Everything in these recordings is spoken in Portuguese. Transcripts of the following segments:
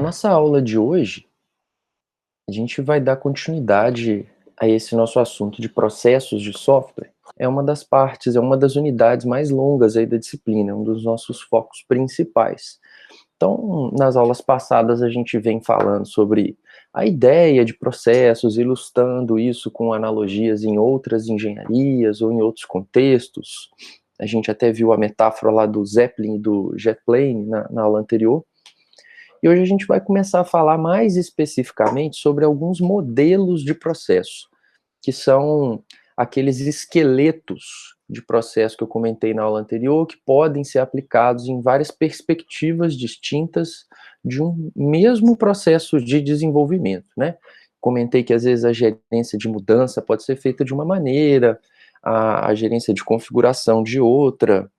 Na nossa aula de hoje, a gente vai dar continuidade a esse nosso assunto de processos de software. É uma das partes, é uma das unidades mais longas aí da disciplina, é um dos nossos focos principais. Então, nas aulas passadas, a gente vem falando sobre a ideia de processos, ilustrando isso com analogias em outras engenharias ou em outros contextos. A gente até viu a metáfora lá do Zeppelin e do jet plane na aula anterior. E hoje a gente vai começar a falar mais especificamente sobre alguns modelos de processo, que são aqueles esqueletos de processo que eu comentei na aula anterior, que podem ser aplicados em várias perspectivas distintas de um mesmo processo de desenvolvimento, né? Comentei que às vezes a gerência de mudança pode ser feita de uma maneira, a gerência de configuração de outra,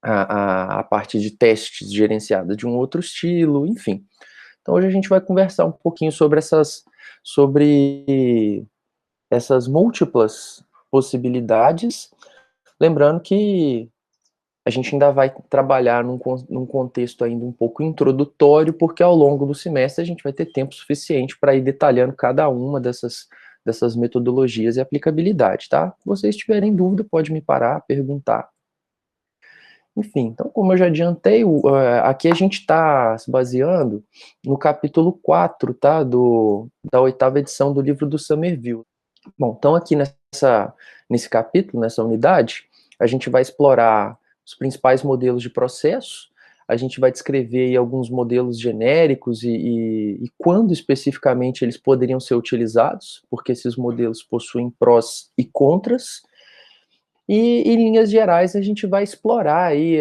a parte de testes gerenciada de um outro estilo, enfim. Então hoje a gente vai conversar um pouquinho sobre essas múltiplas possibilidades, lembrando que a gente ainda vai trabalhar num contexto ainda um pouco introdutório, porque ao longo do semestre a gente vai ter tempo suficiente para ir detalhando cada uma dessas metodologias e aplicabilidade, tá? Se vocês tiverem dúvida, pode me parar, perguntar. Enfim, então, como eu já adiantei, aqui a gente está se baseando no capítulo 4, tá, da 8ª edição do livro do Somerville. Bom, então aqui nesse capítulo, nessa unidade, a gente vai explorar os principais modelos de processo, a gente vai descrever aí alguns modelos genéricos e quando especificamente eles poderiam ser utilizados, porque esses modelos possuem prós e contras, e em linhas gerais a gente vai explorar aí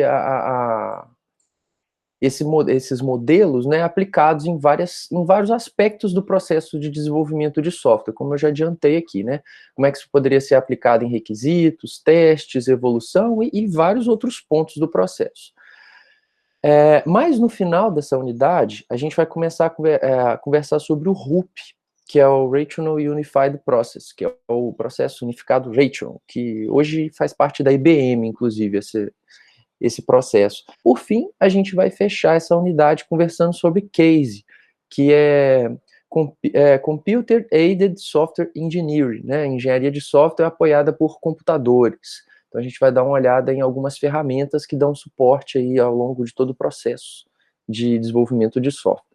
esses modelos, né, aplicados em vários aspectos do processo de desenvolvimento de software, como eu já adiantei aqui, né, como é que isso poderia ser aplicado em requisitos, testes, evolução e vários outros pontos do processo. Mas no final dessa unidade, a gente vai começar a conversar sobre o RUP, que é o Rational Unified Process, que é o processo unificado Rational, que hoje faz parte da IBM, inclusive, esse processo. Por fim, a gente vai fechar essa unidade conversando sobre CASE, que é Computer Aided Software Engineering, né, engenharia de software apoiada por computadores. Então a gente vai dar uma olhada em algumas ferramentas que dão suporte aí ao longo de todo o processo de desenvolvimento de software.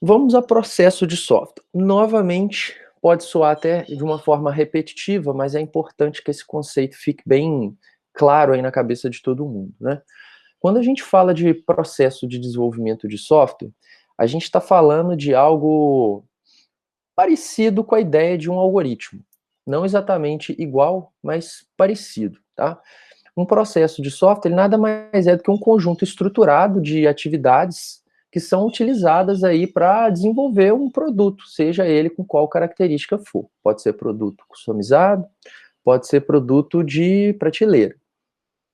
Vamos ao processo de software. Novamente, pode soar até de uma forma repetitiva, mas é importante que esse conceito fique bem claro aí na cabeça de todo mundo, né? Quando a gente fala de processo de desenvolvimento de software, a gente está falando de algo parecido com a ideia de um algoritmo. Não exatamente igual, mas parecido, tá? Um processo de software nada mais é do que um conjunto estruturado de atividades que são utilizadas aí para desenvolver um produto, seja ele com qual característica for. Pode ser produto customizado, pode ser produto de prateleira.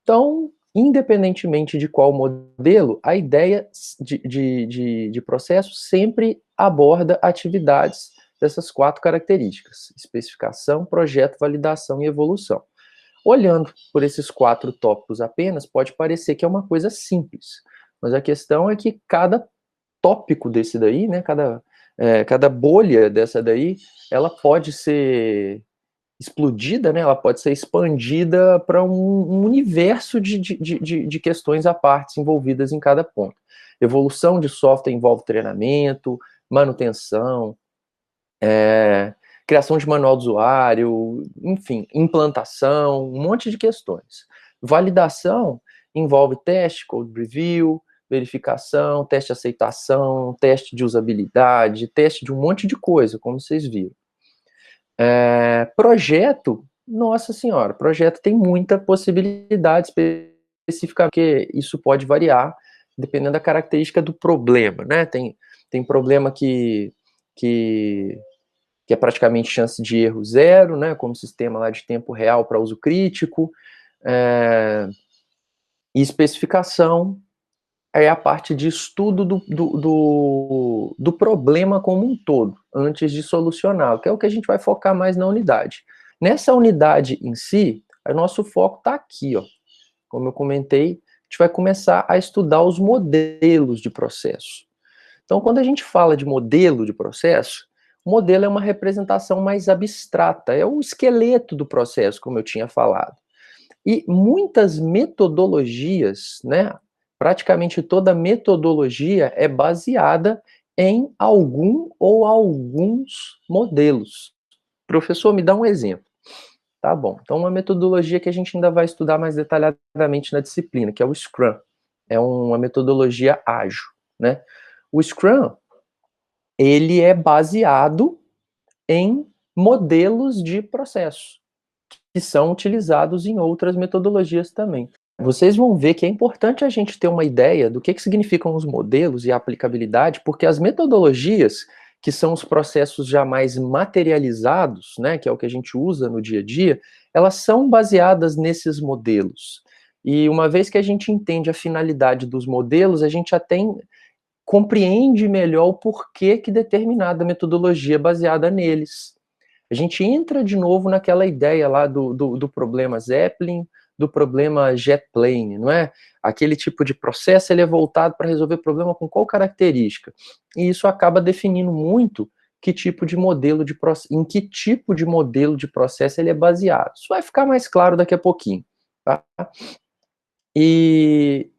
Então, independentemente de qual modelo, a ideia de processo sempre aborda atividades dessas 4 características: especificação, projeto, validação e evolução. Olhando por esses 4 tópicos apenas, pode parecer que é uma coisa simples, mas a questão é que cada tópico desse daí, né, cada bolha dessa daí, ela pode ser explodida, né, ela pode ser expandida para um universo de questões à parte envolvidas em cada ponto. Evolução de software envolve treinamento, manutenção, criação de manual do usuário, enfim, implantação, um monte de questões. Validação envolve teste, code review, verificação, teste de aceitação, teste de usabilidade, teste de um monte de coisa, como vocês viram. Projeto, nossa senhora, projeto tem muita possibilidade específica, porque isso pode variar dependendo da característica do problema, né? Tem problema que é praticamente chance de erro zero, né? Como sistema lá de tempo real para uso crítico, e especificação é a parte de estudo do problema como um todo, antes de solucioná-lo, que é o que a gente vai focar mais na unidade. Nessa unidade em si, o nosso foco está aqui, ó. Como eu comentei, a gente vai começar a estudar os modelos de processo. Então, quando a gente fala de modelo de processo, o modelo é uma representação mais abstrata, é o esqueleto do processo, como eu tinha falado. E muitas metodologias, né, praticamente toda metodologia é baseada em algum ou alguns modelos. Professor, me dá um exemplo. Tá bom. Então, uma metodologia que a gente ainda vai estudar mais detalhadamente na disciplina, que é o Scrum. É uma metodologia ágil, né? O Scrum, ele é baseado em modelos de processo, que são utilizados em outras metodologias também. Vocês vão ver que é importante a gente ter uma ideia do que significam os modelos e a aplicabilidade, porque as metodologias, que são os processos já mais materializados, né, que é o que a gente usa no dia a dia, elas são baseadas nesses modelos. E uma vez que a gente entende a finalidade dos modelos, a gente até compreende melhor o porquê que determinada metodologia é baseada neles. A gente entra de novo naquela ideia lá do problema Zeppelin, do problema jet plane, não é? Aquele tipo de processo, ele é voltado para resolver problema com qual característica? E isso acaba definindo muito que tipo de modelo de processo, em que tipo de modelo de processo ele é baseado. Isso vai ficar mais claro daqui a pouquinho, tá? E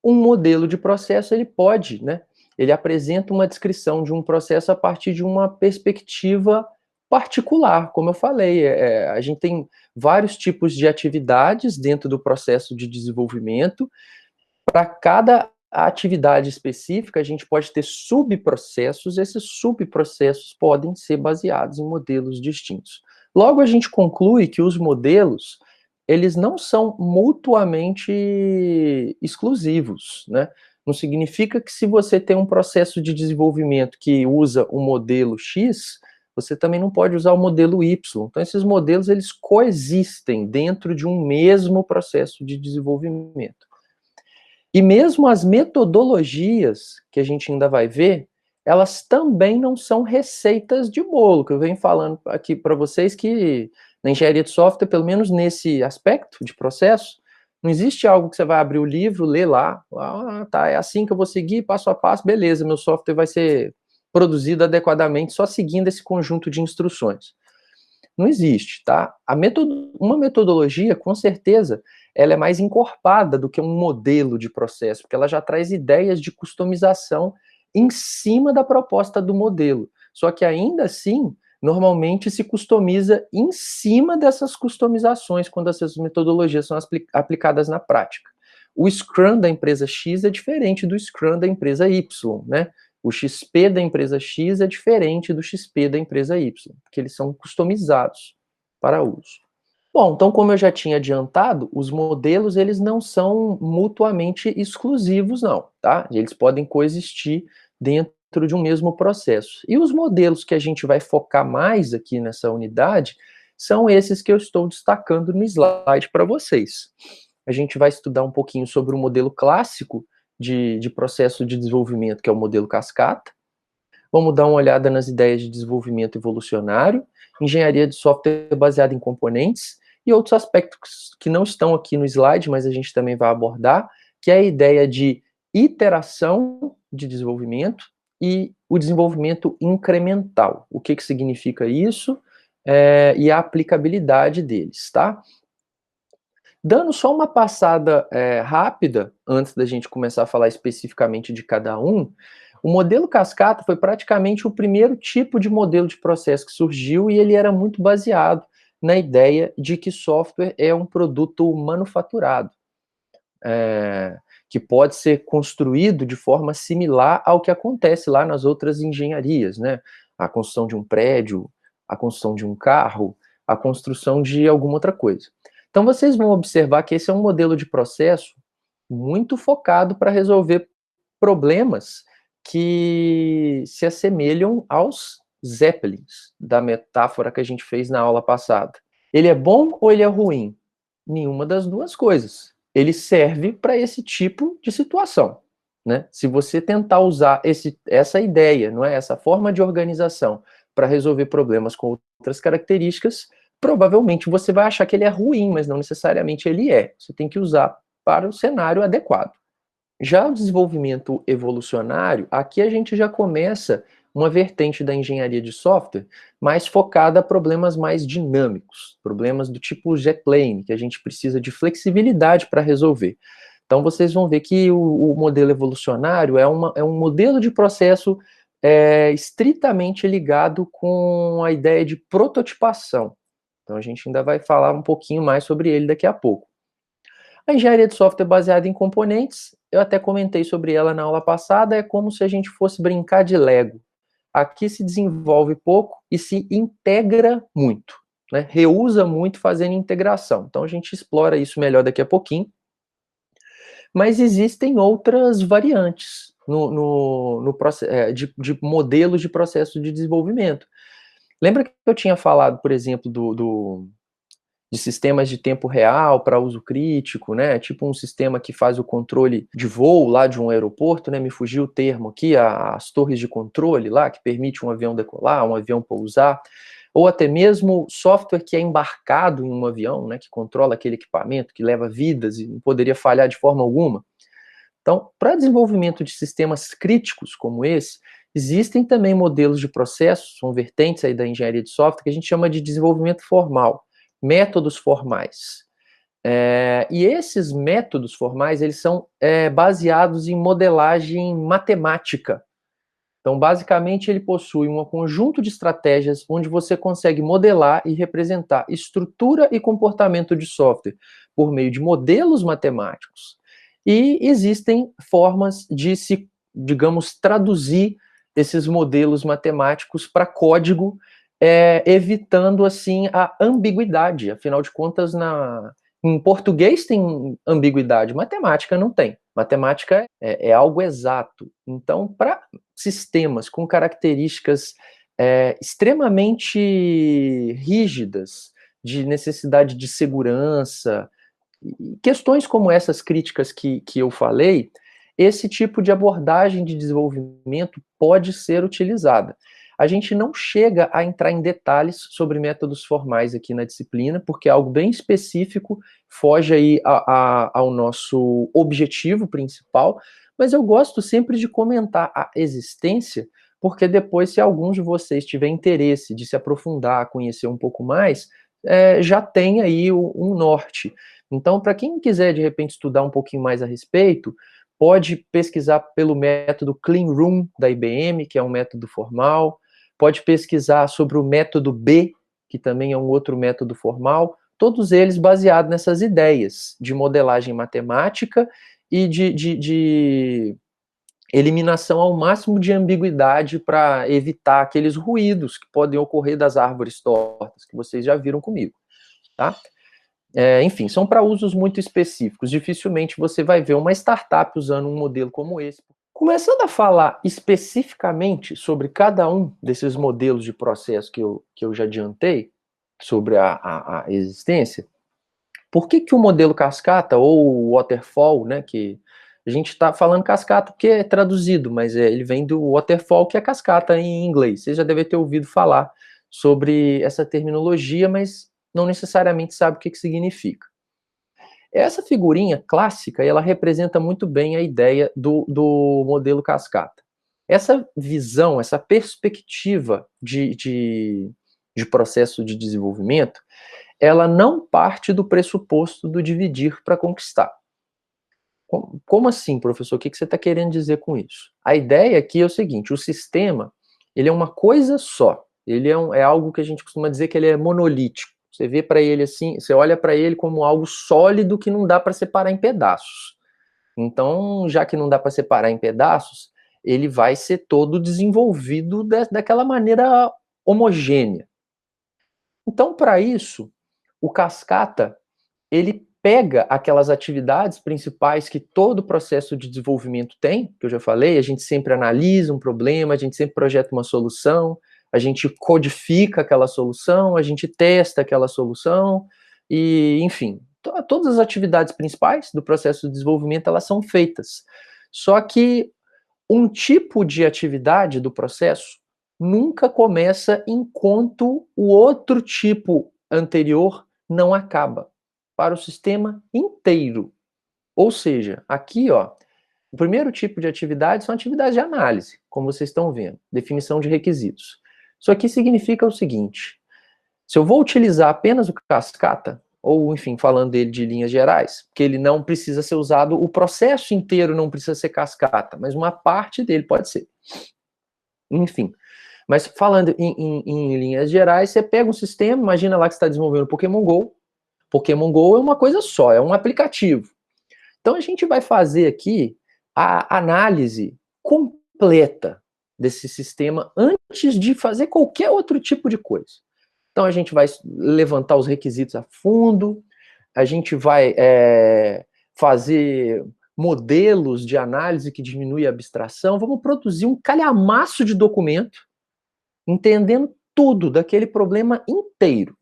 um modelo de processo, ele pode, né? Ele apresenta uma descrição de um processo a partir de uma perspectiva particular, como eu falei, a gente tem vários tipos de atividades dentro do processo de desenvolvimento. Para cada atividade específica, a gente pode ter subprocessos, esses subprocessos podem ser baseados em modelos distintos. Logo, a gente conclui que os modelos, eles não são mutuamente exclusivos, né? Não significa que se você tem um processo de desenvolvimento que usa o modelo X, você também não pode usar o modelo Y. Então, esses modelos, eles coexistem dentro de um mesmo processo de desenvolvimento. E mesmo as metodologias, que a gente ainda vai ver, elas também não são receitas de bolo, que eu venho falando aqui para vocês que na engenharia de software, pelo menos nesse aspecto de processo, não existe algo que você vai abrir o livro, ler lá, tá, é assim que eu vou seguir, passo a passo, beleza, meu software vai ser produzido adequadamente só seguindo esse conjunto de instruções. Não existe, tá? Uma metodologia, com certeza, ela é mais encorpada do que um modelo de processo, porque ela já traz ideias de customização em cima da proposta do modelo. Só que ainda assim, normalmente se customiza em cima dessas customizações quando essas metodologias são aplicadas na prática. O Scrum da empresa X é diferente do Scrum da empresa Y, né? O XP da empresa X é diferente do XP da empresa Y, porque eles são customizados para uso. Bom, então como eu já tinha adiantado, os modelos eles não são mutuamente exclusivos não, tá? Eles podem coexistir dentro de um mesmo processo. E os modelos que a gente vai focar mais aqui nessa unidade são esses que eu estou destacando no slide para vocês. A gente vai estudar um pouquinho sobre o modelo clássico de processo de desenvolvimento, que é o modelo cascata. Vamos dar uma olhada nas ideias de desenvolvimento evolucionário, engenharia de software baseada em componentes e outros aspectos que não estão aqui no slide, mas a gente também vai abordar, que é a ideia de iteração de desenvolvimento e o desenvolvimento incremental. O que significa isso? E a aplicabilidade deles, tá? Dando só uma passada rápida, antes da gente começar a falar especificamente de cada um, o modelo cascata foi praticamente o primeiro tipo de modelo de processo que surgiu e ele era muito baseado na ideia de que software é um produto manufaturado, que pode ser construído de forma similar ao que acontece lá nas outras engenharias, né? A construção de um prédio, a construção de um carro, a construção de alguma outra coisa. Então, vocês vão observar que esse é um modelo de processo muito focado para resolver problemas que se assemelham aos Zeppelins, da metáfora que a gente fez na aula passada. Ele é bom ou ele é ruim? Nenhuma das duas coisas. Ele serve para esse tipo de situação. Né? Se você tentar usar essa ideia, não é? Essa forma de organização para resolver problemas com outras características, provavelmente você vai achar que ele é ruim, mas não necessariamente ele é. Você tem que usar para o cenário adequado. Já o desenvolvimento evolucionário, aqui a gente já começa uma vertente da engenharia de software mais focada a problemas mais dinâmicos, problemas do tipo jet-plane, que a gente precisa de flexibilidade para resolver. Então vocês vão ver que o modelo evolucionário é um modelo de processo estritamente ligado com a ideia de prototipação. Então a gente ainda vai falar um pouquinho mais sobre ele daqui a pouco. A engenharia de software baseada em componentes, eu até comentei sobre ela na aula passada, é como se a gente fosse brincar de Lego. Aqui se desenvolve pouco e se integra muito, né? Reusa muito fazendo integração. Então a gente explora isso melhor daqui a pouquinho. Mas existem outras variantes de modelos de processo de desenvolvimento. Lembra que eu tinha falado, por exemplo, de sistemas de tempo real para uso crítico, né? Tipo um sistema que faz o controle de voo lá de um aeroporto, né? Me fugiu o termo aqui, as torres de controle lá, que permite um avião decolar, um avião pousar, ou até mesmo software que é embarcado em um avião, né? Que controla aquele equipamento, que leva vidas e não poderia falhar de forma alguma. Então, para desenvolvimento de sistemas críticos como esse, existem também modelos de processos, são vertentes aí da engenharia de software, que a gente chama de desenvolvimento formal, métodos formais. E esses métodos formais, eles são baseados em modelagem matemática. Então, basicamente, ele possui um conjunto de estratégias onde você consegue modelar e representar estrutura e comportamento de software por meio de modelos matemáticos. E existem formas de se, digamos, traduzir esses modelos matemáticos para código, evitando, assim, a ambiguidade. Afinal de contas, em português tem ambiguidade, matemática não tem. Matemática é algo exato. Então, para sistemas com características extremamente rígidas, de necessidade de segurança, questões como essas críticas que eu falei, esse tipo de abordagem de desenvolvimento pode ser utilizada. A gente não chega a entrar em detalhes sobre métodos formais aqui na disciplina, porque é algo bem específico, foge aí ao nosso objetivo principal, mas eu gosto sempre de comentar a existência, porque depois, se alguns de vocês tiverem interesse de se aprofundar, conhecer um pouco mais, já tem aí um norte. Então, para quem quiser, de repente, estudar um pouquinho mais a respeito, pode pesquisar pelo método Clean Room da IBM, que é um método formal, pode pesquisar sobre o método B, que também é um outro método formal, todos eles baseados nessas ideias de modelagem matemática e de eliminação ao máximo de ambiguidade para evitar aqueles ruídos que podem ocorrer das árvores tortas, que vocês já viram comigo, tá? Enfim, são para usos muito específicos. Dificilmente você vai ver uma startup usando um modelo como esse. Começando a falar especificamente sobre cada um desses modelos de processo que eu já adiantei, sobre a existência, por que o modelo cascata ou waterfall, né, que a gente está falando cascata porque é traduzido, mas ele vem do waterfall, que é cascata em inglês. Você já deve ter ouvido falar sobre essa terminologia, mas não necessariamente sabe o que significa. Essa figurinha clássica, ela representa muito bem a ideia do modelo cascata. Essa visão, essa perspectiva de processo de desenvolvimento, ela não parte do pressuposto do dividir para conquistar. Como assim, professor? O que você está querendo dizer com isso? A ideia aqui é o seguinte: o sistema, ele é uma coisa só. Ele é algo que a gente costuma dizer que ele é monolítico. Você vê para ele assim, você olha para ele como algo sólido que não dá para separar em pedaços. Então, já que não dá para separar em pedaços, ele vai ser todo desenvolvido daquela maneira homogênea. Então, para isso, o cascata, ele pega aquelas atividades principais que todo processo de desenvolvimento tem, que eu já falei, a gente sempre analisa um problema, a gente sempre projeta uma solução, a gente codifica aquela solução, a gente testa aquela solução, e, enfim, todas as atividades principais do processo de desenvolvimento, elas são feitas. Só que um tipo de atividade do processo nunca começa enquanto o outro tipo anterior não acaba, para o sistema inteiro. Ou seja, aqui, ó, O primeiro tipo de atividade são atividades de análise, como vocês estão vendo, definição de requisitos. Isso aqui significa o seguinte: se eu vou utilizar apenas o cascata, ou enfim, falando dele de linhas gerais, que ele não precisa ser usado, o processo inteiro não precisa ser cascata, mas uma parte dele pode ser. Enfim, mas falando em linhas gerais, você pega um sistema, imagina lá que você está desenvolvendo Pokémon GO. Pokémon GO é uma coisa só, é um aplicativo. Então a gente vai fazer aqui a análise completa desse sistema antes de fazer qualquer outro tipo de coisa. Então a gente vai levantar os requisitos a fundo, a gente vai fazer modelos de análise que diminui a abstração, vamos produzir um calhamaço de documento, entendendo tudo daquele problema inteiro.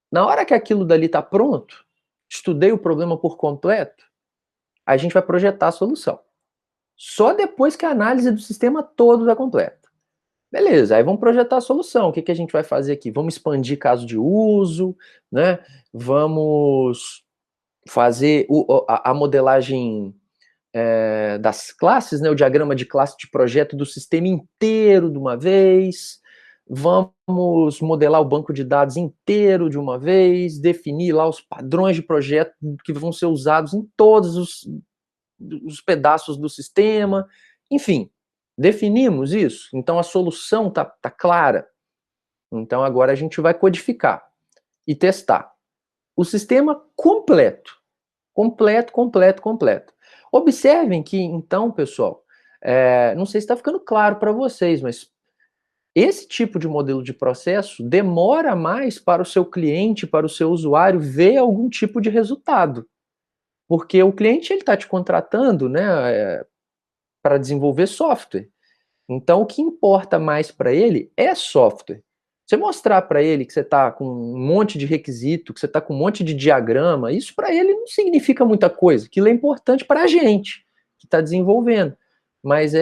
Na hora que aquilo dali está pronto, estudei o problema por completo, a gente vai projetar a solução. Só depois que a análise do sistema todo está completa. Beleza, aí vamos projetar a solução. O que, que a gente vai fazer aqui? Vamos expandir caso de uso, né? Vamos fazer a modelagem das classes, né? O diagrama de classe de projeto do sistema inteiro de uma vez. Vamos modelar o banco de dados inteiro de uma vez, definir lá os padrões de projeto que vão ser usados em todos os pedaços do sistema, enfim, definimos isso, então a solução tá clara. Então agora a gente vai codificar e testar o sistema completo. Completo, completo, completo. Observem que, então, pessoal, não sei se está ficando claro para vocês, mas esse tipo de modelo de processo demora mais para o seu cliente, para o seu usuário, ver algum tipo de resultado. Porque o cliente está te contratando, né, para desenvolver software. Então, o que importa mais para ele é software. Você mostrar para ele que você está com um monte de requisito, que você está com um monte de diagrama, isso para ele não significa muita coisa. Aquilo é importante para a gente que está desenvolvendo. Mas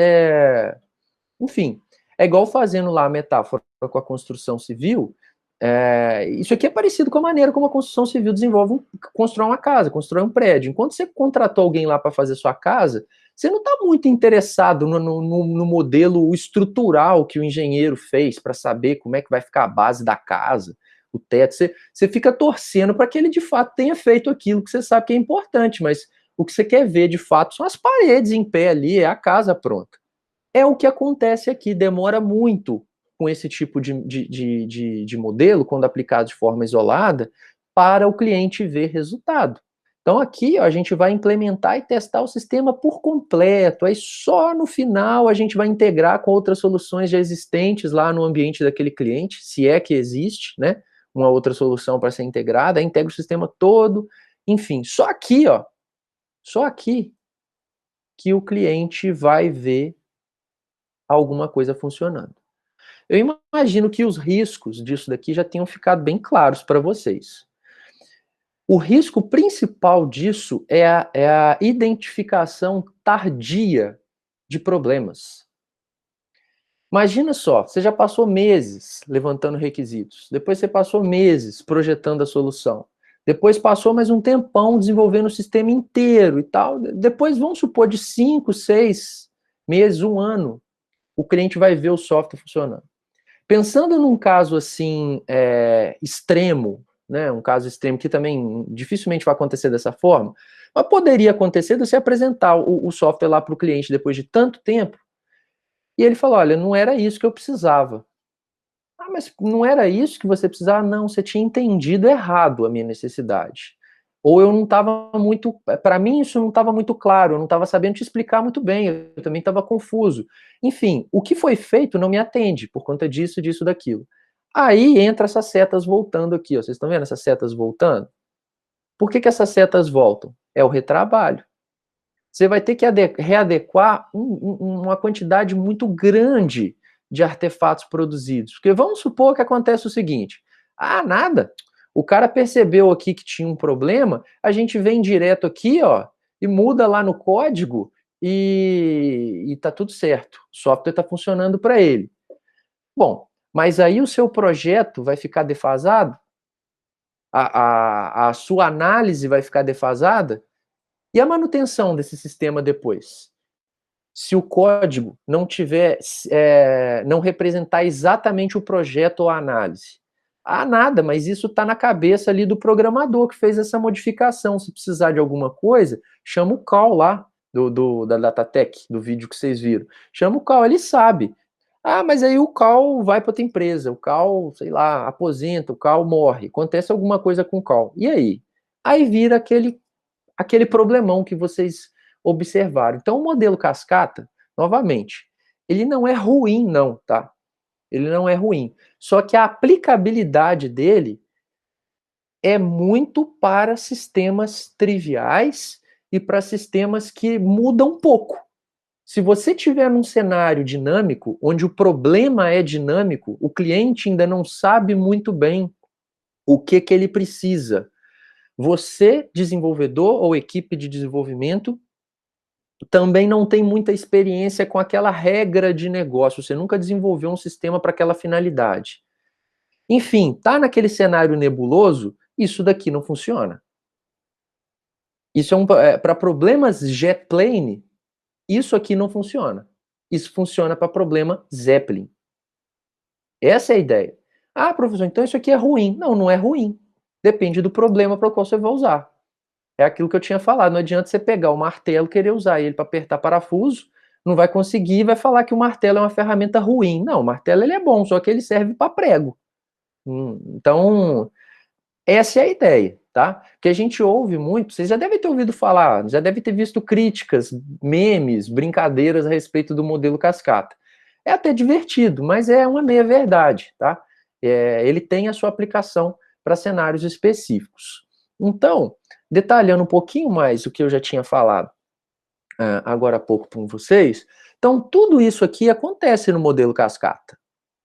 enfim, é igual fazendo lá a metáfora com a construção civil. Isso aqui é parecido com a maneira como a construção civil constrói uma casa, constrói um prédio. Enquanto você contratou alguém lá para fazer sua casa, você não está muito interessado no modelo estrutural que o engenheiro fez para saber como é que vai ficar a base da casa, o teto. Você fica torcendo para que ele de fato tenha feito aquilo que você sabe que é importante, mas o que você quer ver de fato são as paredes em pé ali, é a casa pronta. É o que acontece aqui, demora muito com esse tipo de modelo, quando aplicado de forma isolada, para o cliente ver resultado. Então aqui ó, a gente vai implementar e testar o sistema por completo, aí só no final a gente vai integrar com outras soluções já existentes lá no ambiente daquele cliente, se é que existe, né, uma outra solução para ser integrada, aí integra o sistema todo, enfim, só aqui que o cliente vai ver alguma coisa funcionando. Eu imagino que os riscos disso daqui já tenham ficado bem claros para vocês. O risco principal disso é a identificação tardia de problemas. Imagina só, você já passou meses levantando requisitos, depois você passou meses projetando a solução, depois passou mais um tempão desenvolvendo o sistema inteiro e tal, depois vamos supor de 5, 6 meses, um ano, o cliente vai ver o software funcionando. Pensando num caso assim, extremo, né, um caso extremo que também dificilmente vai acontecer dessa forma, mas poderia acontecer de você apresentar o software lá para o cliente depois de tanto tempo, e ele falou, olha, não era isso que eu precisava. Ah, mas não era isso que você precisava? Não, você tinha entendido errado a minha necessidade. Ou eu não estava muito, para mim isso não estava muito claro, eu não estava sabendo te explicar muito bem, eu também estava confuso. Enfim, o que foi feito não me atende, por conta disso, disso, daquilo. Aí entra essas setas voltando aqui, ó. Vocês estão vendo essas setas voltando? Por que essas setas voltam? É o retrabalho. Você vai ter que readequar uma quantidade muito grande de artefatos produzidos. Porque vamos supor que acontece o seguinte: ah, nada. O cara percebeu aqui que tinha um problema, a gente vem direto aqui, ó, e muda lá no código e tá tudo certo. O software está funcionando para ele. Bom, mas aí o seu projeto vai ficar defasado? A sua análise vai ficar defasada? E a manutenção desse sistema depois? Se o código não tiver, não representar exatamente o projeto ou a análise. Ah, nada, mas isso está na cabeça ali do programador que fez essa modificação. Se precisar de alguma coisa, chama o call lá, da Datatec, do vídeo que vocês viram. Chama o call, ele sabe. Ah, mas aí o call vai para outra empresa, o call, sei lá, aposenta, o call morre, acontece alguma coisa com o call. E aí? Aí vira aquele problemão que vocês observaram. Então, o modelo cascata, novamente, ele não é ruim, não, tá? Ele não é ruim. Só que a aplicabilidade dele é muito para sistemas triviais e para sistemas que mudam pouco. Se você tiver num cenário dinâmico, onde o problema é dinâmico, o cliente ainda não sabe muito bem o que ele precisa. Você, desenvolvedor ou equipe de desenvolvimento, também não tem muita experiência com aquela regra de negócio, você nunca desenvolveu um sistema para aquela finalidade. Enfim, tá naquele cenário nebuloso, isso daqui não funciona. Isso para problemas jet plane, isso aqui não funciona. Isso funciona para problema Zeppelin. Essa é a ideia. Ah, professor, então isso aqui é ruim. Não, não é ruim. Depende do problema para o qual você vai usar. É aquilo que eu tinha falado, não adianta você pegar o martelo e querer usar ele para apertar parafuso, não vai conseguir e vai falar que o martelo é uma ferramenta ruim. Não, o martelo ele é bom, só que ele serve para prego. Então, essa é a ideia, tá? Que a gente ouve muito, vocês já devem ter ouvido falar, já devem ter visto críticas, memes, brincadeiras a respeito do modelo cascata. É até divertido, mas é uma meia-verdade, tá? Ele tem a sua aplicação para cenários específicos. Então, detalhando um pouquinho mais o que eu já tinha falado agora há pouco com vocês, então tudo isso aqui acontece no modelo cascata.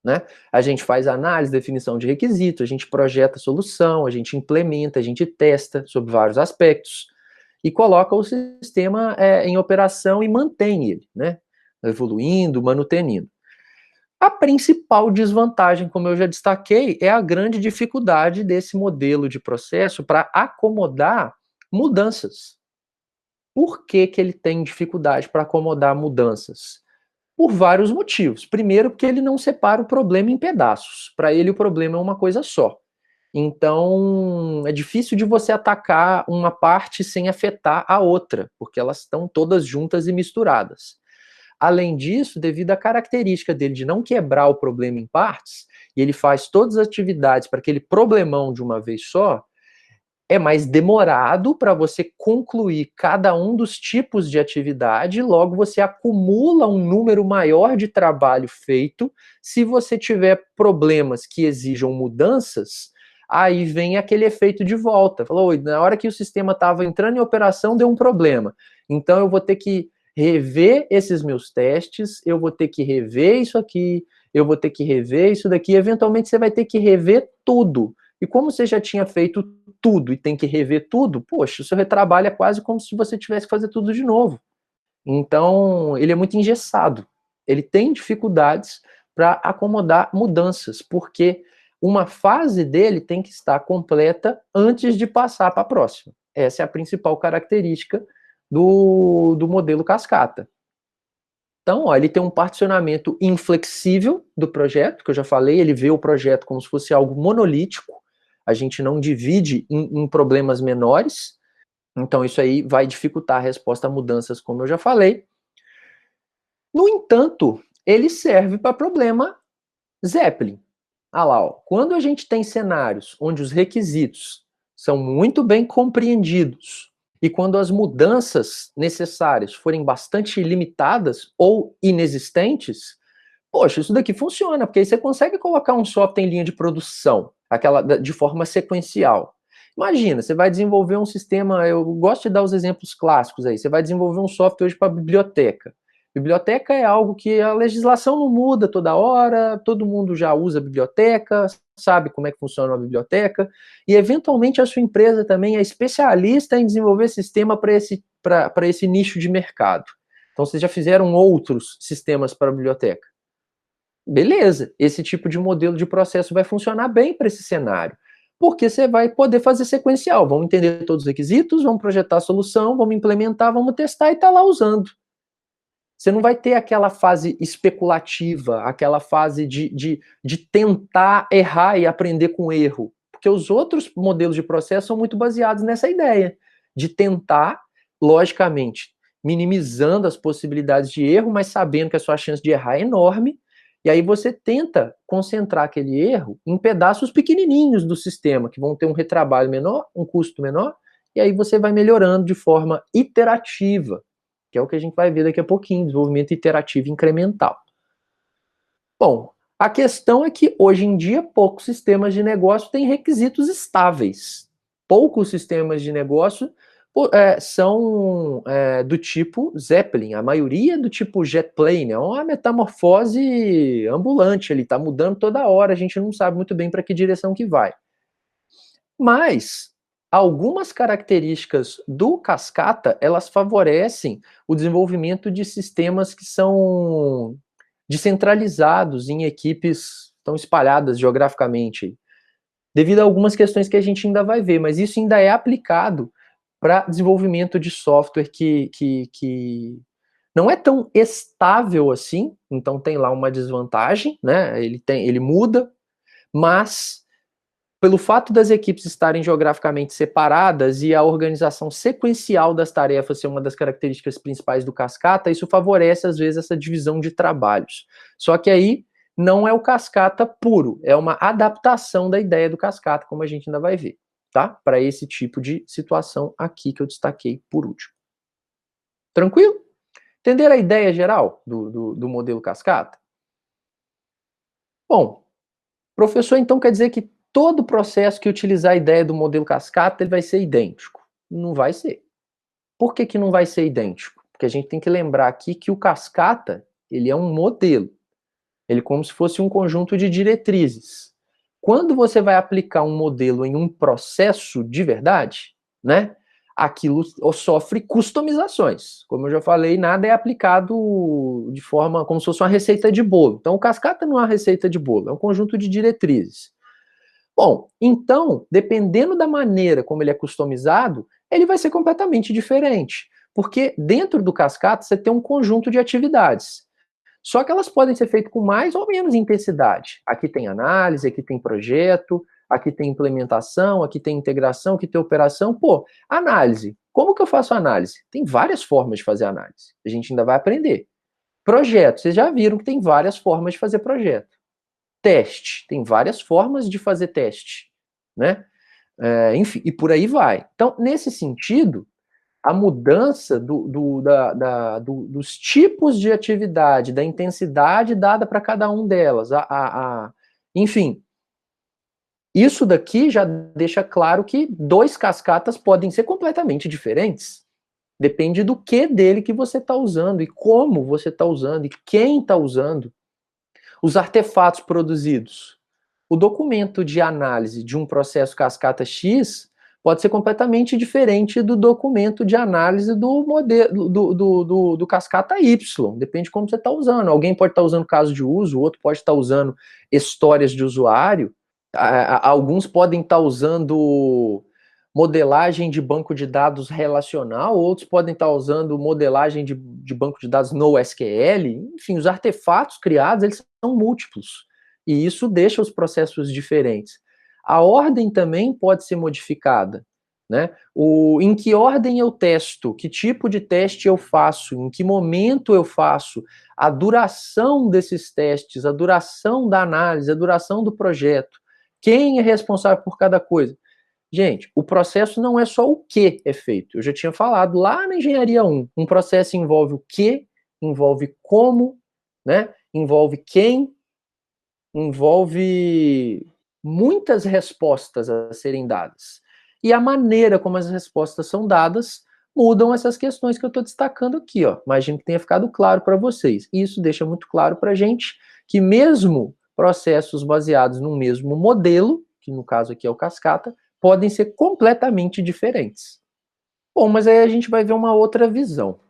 Né? A gente faz análise, definição de requisitos, a gente projeta a solução, a gente implementa, a gente testa sobre vários aspectos e coloca o sistema em operação e mantém ele, né? Evoluindo, manutenindo. A principal desvantagem, como eu já destaquei, é a grande dificuldade desse modelo de processo para acomodar mudanças. Por que ele tem dificuldade para acomodar mudanças? Por vários motivos. Primeiro, porque ele não separa o problema em pedaços. Para ele, o problema é uma coisa só. Então, é difícil de você atacar uma parte sem afetar a outra, porque elas estão todas juntas e misturadas. Além disso, devido à característica dele de não quebrar o problema em partes, e ele faz todas as atividades para aquele problemão de uma vez só, é mais demorado para você concluir cada um dos tipos de atividade, logo você acumula um número maior de trabalho feito. Se você tiver problemas que exijam mudanças, aí vem aquele efeito de volta. Falou, na hora que o sistema estava entrando em operação, deu um problema. Então eu vou ter que rever esses meus testes, eu vou ter que rever isso aqui, eu vou ter que rever isso daqui, eventualmente você vai ter que rever tudo. E como você já tinha feito tudo e tem que rever tudo, poxa, o seu retrabalho é quase como se você tivesse que fazer tudo de novo. Então, ele é muito engessado. Ele tem dificuldades para acomodar mudanças, porque uma fase dele tem que estar completa antes de passar para a próxima. Essa é a principal característica do modelo cascata. Então, ó, ele tem um particionamento inflexível do projeto, que eu já falei, ele vê o projeto como se fosse algo monolítico, a gente não divide em problemas menores, então isso aí vai dificultar a resposta a mudanças, como eu já falei. No entanto, ele serve para problema Zeppelin. Ah lá, ó, quando a gente tem cenários onde os requisitos são muito bem compreendidos e quando as mudanças necessárias forem bastante limitadas ou inexistentes, poxa, isso daqui funciona, porque aí você consegue colocar um software em linha de produção, aquela de forma sequencial. Imagina, você vai desenvolver um sistema, eu gosto de dar os exemplos clássicos aí, você vai desenvolver um software hoje para biblioteca. Biblioteca é algo que a legislação não muda toda hora, todo mundo já usa biblioteca, sabe como é que funciona uma biblioteca, e eventualmente a sua empresa também é especialista em desenvolver sistema para esse nicho de mercado. Então vocês já fizeram outros sistemas para biblioteca. Beleza, esse tipo de modelo de processo vai funcionar bem para esse cenário. Porque você vai poder fazer sequencial. Vamos entender todos os requisitos, vamos projetar a solução, vamos implementar, vamos testar e tá lá usando. Você não vai ter aquela fase especulativa, aquela fase de tentar errar e aprender com erro. Porque os outros modelos de processo são muito baseados nessa ideia de tentar, logicamente, minimizando as possibilidades de erro, mas sabendo que a sua chance de errar é enorme. E aí você tenta concentrar aquele erro em pedaços pequenininhos do sistema, que vão ter um retrabalho menor, um custo menor, e aí você vai melhorando de forma iterativa, que é o que a gente vai ver daqui a pouquinho, desenvolvimento iterativo incremental. Bom, a questão é que hoje em dia poucos sistemas de negócio têm requisitos estáveis. Poucos sistemas de negócio são do tipo Zeppelin, a maioria é do tipo jet plane, é uma metamorfose ambulante, ele está mudando toda hora, a gente não sabe muito bem para que direção que vai. Mas algumas características do Cascata, elas favorecem o desenvolvimento de sistemas que são descentralizados em equipes tão espalhadas geograficamente, devido a algumas questões que a gente ainda vai ver, mas isso ainda é aplicado para desenvolvimento de software que não é tão estável assim, então tem lá uma desvantagem, né? Ele muda, mas pelo fato das equipes estarem geograficamente separadas e a organização sequencial das tarefas ser uma das características principais do Cascata, isso favorece, às vezes, essa divisão de trabalhos. Só que aí não é o Cascata puro, é uma adaptação da ideia do Cascata, como a gente ainda vai ver, tá? Para esse tipo de situação aqui que eu destaquei por último. Tranquilo? Entenderam a ideia geral do modelo Cascata? Bom, professor, então quer dizer que todo processo que utilizar a ideia do modelo cascata ele vai ser idêntico? Não vai ser. Por que não vai ser idêntico? Porque a gente tem que lembrar aqui que o cascata ele é um modelo. Ele é como se fosse um conjunto de diretrizes. Quando você vai aplicar um modelo em um processo de verdade, né, aquilo sofre customizações. Como eu já falei, nada é aplicado de forma como se fosse uma receita de bolo. Então, o cascata não é uma receita de bolo, é um conjunto de diretrizes. Bom, então, dependendo da maneira como ele é customizado, ele vai ser completamente diferente. Porque dentro do cascata você tem um conjunto de atividades. Só que elas podem ser feitas com mais ou menos intensidade. Aqui tem análise, aqui tem projeto, aqui tem implementação, aqui tem integração, aqui tem operação. Pô, análise. Como que eu faço análise? Tem várias formas de fazer análise. A gente ainda vai aprender. Projeto. Vocês já viram que tem várias formas de fazer projeto. Teste. Tem várias formas de fazer teste, né? Enfim, e por aí vai. Então, nesse sentido, a mudança dos tipos de atividade, da intensidade dada para cada um delas, enfim, isso daqui já deixa claro que dois cascatas podem ser completamente diferentes. Depende do que dele que você está usando, e como você está usando, e quem está usando. Os artefatos produzidos. O documento de análise de um processo cascata X pode ser completamente diferente do documento de análise do modelo do cascata Y. Depende de como você está usando. Alguém pode estar usando caso de uso, o outro pode estar usando histórias de usuário. Alguns podem estar usando modelagem de banco de dados relacional, outros podem estar usando modelagem de banco de dados NoSQL. Enfim, os artefatos criados eles são múltiplos. E isso deixa os processos diferentes. A ordem também pode ser modificada, né? Em que ordem eu testo, que tipo de teste eu faço, em que momento eu faço, a duração desses testes, a duração da análise, a duração do projeto, quem é responsável por cada coisa. Gente, o processo não é só o que é feito. Eu já tinha falado lá na engenharia 1. Um processo envolve o que, envolve como, né? Envolve quem, envolve muitas respostas a serem dadas. E a maneira como as respostas são dadas mudam essas questões que eu estou destacando aqui, ó. Imagino que tenha ficado claro para vocês. E isso deixa muito claro para a gente que mesmo processos baseados no mesmo modelo, que no caso aqui é o cascata, podem ser completamente diferentes. Bom, mas aí a gente vai ver uma outra visão,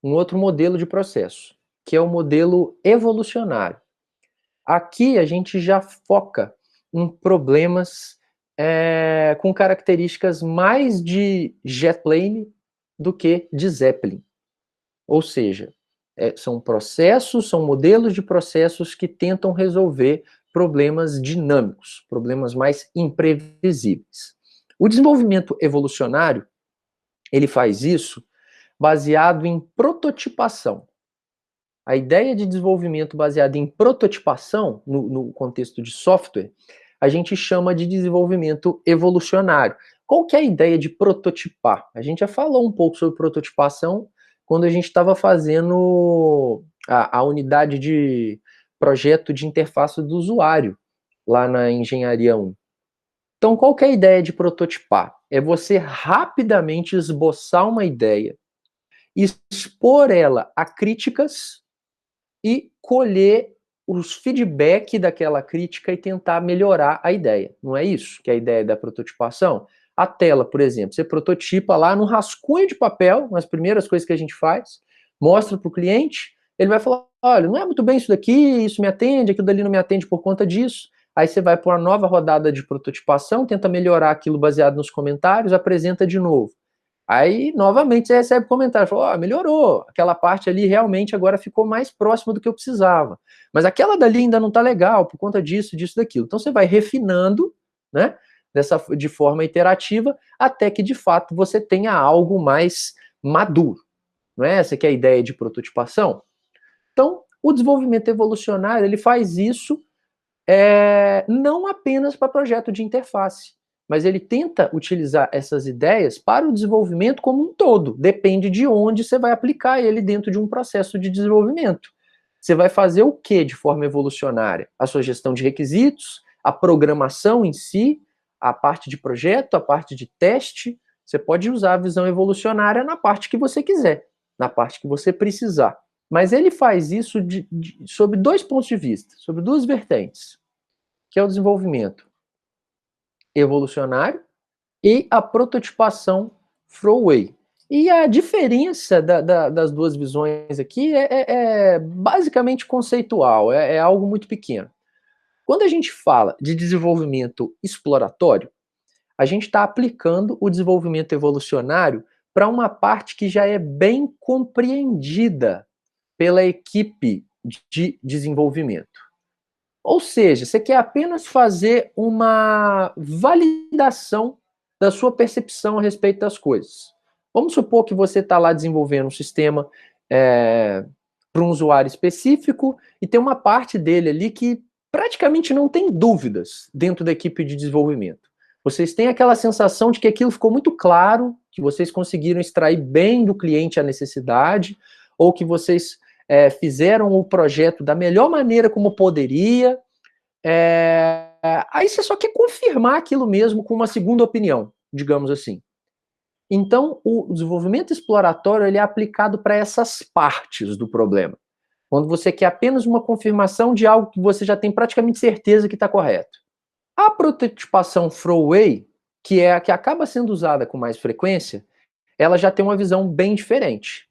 um outro modelo de processo, que é o modelo evolucionário. Aqui a gente já foca em problemas com características mais de jet plane do que de Zeppelin. Ou seja, são processos, são modelos de processos que tentam resolver problemas dinâmicos, problemas mais imprevisíveis. O desenvolvimento evolucionário, ele faz isso baseado em prototipação. A ideia de desenvolvimento baseada em prototipação, no contexto de software, a gente chama de desenvolvimento evolucionário. Qual que é a ideia de prototipar? A gente já falou um pouco sobre prototipação quando a gente estava fazendo a unidade de projeto de interface do usuário, lá na Engenharia 1. Então, qual que é a ideia de prototipar? É você rapidamente esboçar uma ideia, expor ela a críticas e colher os feedback daquela crítica e tentar melhorar a ideia. Não é isso que é a ideia da prototipação? A tela, por exemplo, você prototipa lá no rascunho de papel, nas primeiras coisas que a gente faz, mostra para o cliente, ele vai falar, olha, não é muito bem isso daqui, isso me atende, aquilo dali não me atende por conta disso. Aí você vai para uma nova rodada de prototipação, tenta melhorar aquilo baseado nos comentários, apresenta de novo. Aí, novamente, você recebe comentário, fala, melhorou, aquela parte ali realmente agora ficou mais próxima do que eu precisava. Mas aquela dali ainda não está legal, por conta disso, disso, daquilo. Então você vai refinando, né, de forma iterativa, até que, de fato, você tenha algo mais maduro. Não é essa que é a ideia de prototipação? Então, o desenvolvimento evolucionário, ele faz isso não apenas para projeto de interface, mas ele tenta utilizar essas ideias para o desenvolvimento como um todo. Depende de onde você vai aplicar ele dentro de um processo de desenvolvimento. Você vai fazer o que de forma evolucionária? A sua gestão de requisitos, a programação em si, a parte de projeto, a parte de teste. Você pode usar a visão evolucionária na parte que você quiser, na parte que você precisar. Mas ele faz isso sob dois pontos de vista, sobre duas vertentes, que é o desenvolvimento evolucionário e a prototipação throwaway. E a diferença das duas visões aqui é basicamente conceitual, é algo muito pequeno. Quando a gente fala de desenvolvimento exploratório, a gente está aplicando o desenvolvimento evolucionário para uma parte que já é bem compreendida pela equipe de desenvolvimento. Ou seja, você quer apenas fazer uma validação da sua percepção a respeito das coisas. Vamos supor que você está lá desenvolvendo um sistema para um usuário específico e tem uma parte dele ali que praticamente não tem dúvidas dentro da equipe de desenvolvimento. Vocês têm aquela sensação de que aquilo ficou muito claro, que vocês conseguiram extrair bem do cliente a necessidade, ou que vocês fizeram o projeto da melhor maneira como poderia. Aí você só quer confirmar aquilo mesmo com uma segunda opinião, digamos assim. Então, o desenvolvimento exploratório ele é aplicado para essas partes do problema. Quando você quer apenas uma confirmação de algo que você já tem praticamente certeza que está correto. A prototipação throwaway, que é a que acaba sendo usada com mais frequência, ela já tem uma visão bem diferente.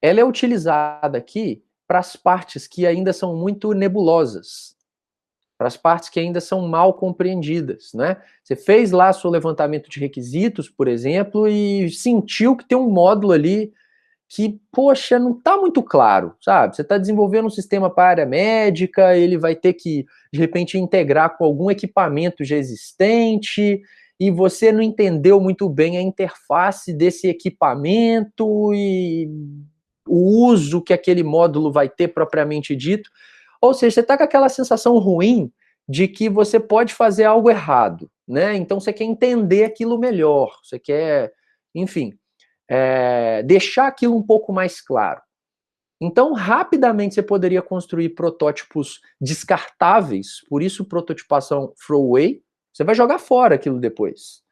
Ela é utilizada aqui para as partes que ainda são muito nebulosas, para as partes que ainda são mal compreendidas, né? Você fez lá seu levantamento de requisitos, por exemplo, e sentiu que tem um módulo ali que, poxa, não está muito claro, sabe? Você está desenvolvendo um sistema para a área médica, ele vai ter que, de repente, integrar com algum equipamento já existente, e você não entendeu muito bem a interface desse equipamento e o uso que aquele módulo vai ter propriamente dito. Ou seja, você está com aquela sensação ruim de que você pode fazer algo errado, né? Então você quer entender aquilo melhor, você quer, enfim, deixar aquilo um pouco mais claro. Então, rapidamente você poderia construir protótipos descartáveis, por isso prototipação throwaway. Você vai jogar fora aquilo depois.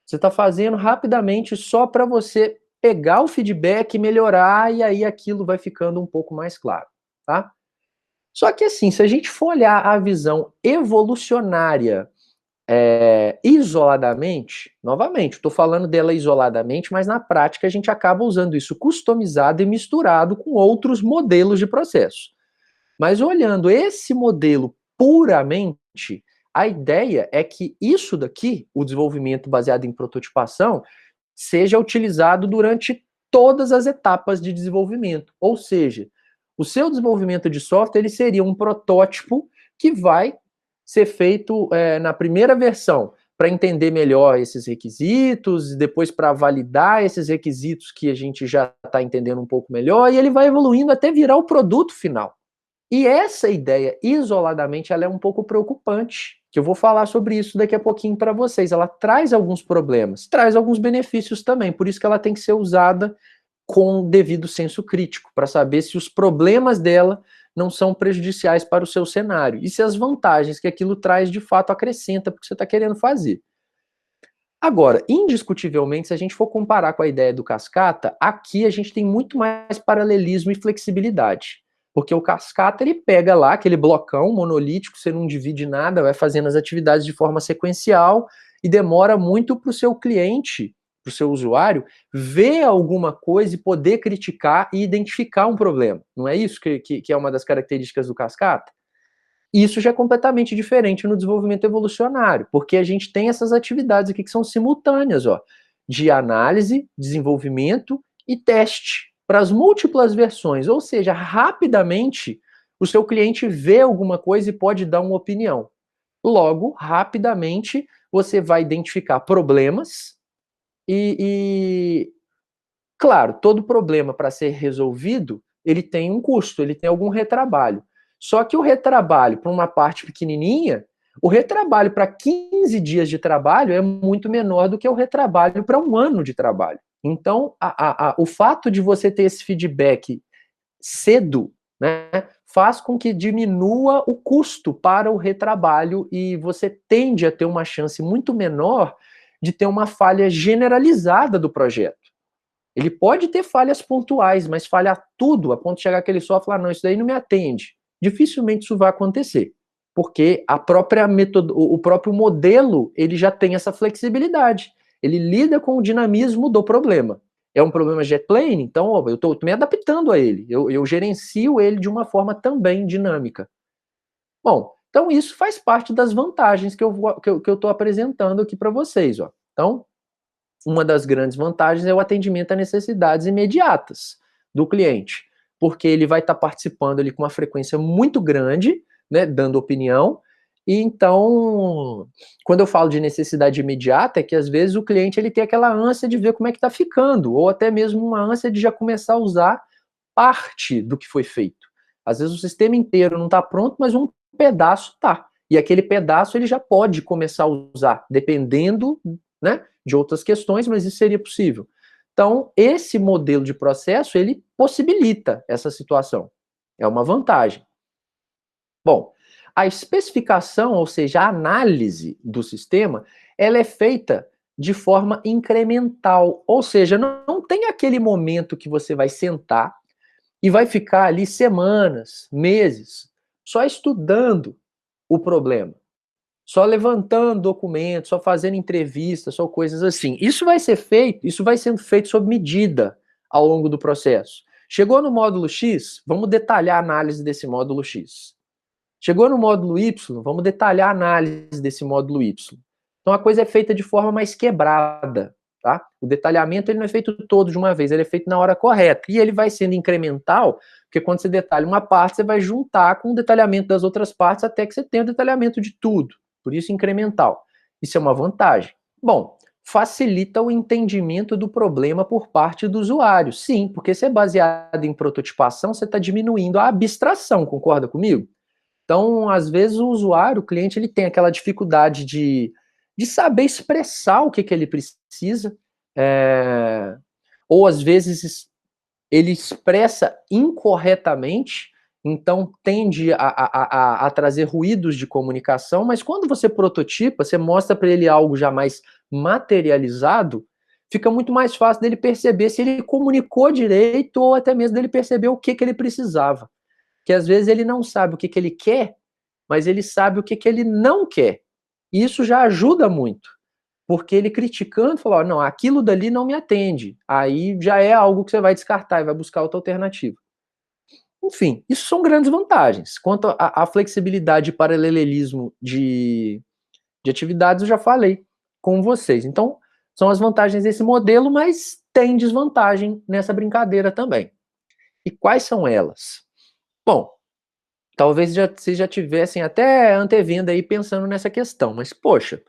Você está fazendo rapidamente só para você pegar o feedback, melhorar, e aí aquilo vai ficando um pouco mais claro, tá? Só que assim, se a gente for olhar a visão evolucionária isoladamente, novamente, estou falando dela isoladamente, mas na prática a gente acaba usando isso customizado e misturado com outros modelos de processo. Mas olhando esse modelo puramente, A ideia é que isso daqui, o desenvolvimento baseado em prototipação, seja utilizado durante todas as etapas de desenvolvimento. Ou seja, o seu desenvolvimento de software ele seria um protótipo que vai ser feito na primeira versão para entender melhor esses requisitos, depois para validar esses requisitos que a gente já está entendendo um pouco melhor, e ele vai evoluindo até virar o produto final. E essa ideia, isoladamente, ela é um pouco preocupante, que eu vou falar sobre isso daqui a pouquinho para vocês. Ela traz alguns problemas, traz alguns benefícios também, por isso que ela tem que ser usada com devido senso crítico, para saber se os problemas dela não são prejudiciais para o seu cenário, e se as vantagens que aquilo traz, de fato, acrescenta para o que você está querendo fazer. Agora, indiscutivelmente, se a gente for comparar com a ideia do cascata, aqui a gente tem muito mais paralelismo e flexibilidade. Porque o cascata, ele pega lá aquele blocão monolítico, você não divide nada, vai fazendo as atividades de forma sequencial e demora muito para o seu cliente, para o seu usuário, ver alguma coisa e poder criticar e identificar um problema. Não é isso que é uma das características do cascata? Isso já é completamente diferente no desenvolvimento evolucionário, porque a gente tem essas atividades aqui que são simultâneas, ó, de análise, desenvolvimento e teste para as múltiplas versões, ou seja, rapidamente o seu cliente vê alguma coisa e pode dar uma opinião. Logo, rapidamente você vai identificar problemas e claro, todo problema para ser resolvido, ele tem um custo, ele tem algum retrabalho. Só que o retrabalho para uma parte pequenininha, o retrabalho para 15 dias de trabalho é muito menor do que o retrabalho para um ano de trabalho. Então, o fato de você ter esse feedback cedo, né, faz com que diminua o custo para o retrabalho e você tende a ter uma chance muito menor de ter uma falha generalizada do projeto. Ele pode ter falhas pontuais, mas falhar tudo a ponto de chegar aquele só e falar, não, isso daí não me atende. Dificilmente isso vai acontecer, porque a própria o próprio modelo, ele já tem essa flexibilidade. Ele lida com o dinamismo do problema. É um problema jet plane, então eu estou me adaptando a ele. Eu gerencio ele de uma forma também dinâmica. Bom, então isso faz parte das vantagens que eu estou apresentando aqui para vocês. Ó. Então, uma das grandes vantagens é o atendimento a necessidades imediatas do cliente, porque ele vai estar participando ali com uma frequência muito grande, né, dando opinião, e então, quando eu falo de necessidade imediata, é que às vezes o cliente ele tem aquela ânsia de ver como é que está ficando, ou até mesmo uma ânsia de já começar a usar parte do que foi feito. Às vezes o sistema inteiro não está pronto, mas um pedaço está. E aquele pedaço ele já pode começar a usar, dependendo, né, de outras questões, mas isso seria possível. Então, esse modelo de processo, ele possibilita essa situação. É uma vantagem. Bom, a especificação, ou seja, a análise do sistema, ela é feita de forma incremental, ou seja, não tem aquele momento que você vai sentar e vai ficar ali semanas, meses, só estudando o problema, só levantando documentos, só fazendo entrevistas, só coisas assim. Isso vai ser feito, isso vai sendo feito sob medida ao longo do processo. Chegou no módulo X, vamos detalhar a análise desse módulo X. Chegou no módulo Y, vamos detalhar a análise desse módulo Y. Então a coisa é feita de forma mais quebrada, tá? O detalhamento ele não é feito todo de uma vez, ele é feito na hora correta. E ele vai sendo incremental, porque quando você detalha uma parte, você vai juntar com o detalhamento das outras partes até que você tenha o detalhamento de tudo. Por isso incremental. Isso é uma vantagem. Bom, facilita o entendimento do problema por parte do usuário. Sim, porque se é baseado em prototipação, você está diminuindo a abstração, concorda comigo? Então, às vezes, o usuário, o cliente, ele tem aquela dificuldade de saber expressar o que ele precisa, ou às vezes ele expressa incorretamente, então tende a trazer ruídos de comunicação, mas quando você prototipa, você mostra para ele algo já mais materializado, fica muito mais fácil dele perceber se ele comunicou direito ou até mesmo dele perceber o que ele precisava. Que às vezes ele não sabe o que ele quer, mas ele sabe o que ele não quer. E isso já ajuda muito, porque ele criticando, falou, não, aquilo dali não me atende. Aí já é algo que você vai descartar e vai buscar outra alternativa. Enfim, isso são grandes vantagens. Quanto à flexibilidade e paralelismo de atividades, eu já falei com vocês. Então, são as vantagens desse modelo, mas tem desvantagem nessa brincadeira também. E quais são elas? Bom, talvez vocês já tivessem até antevendo aí pensando nessa questão, mas poxa,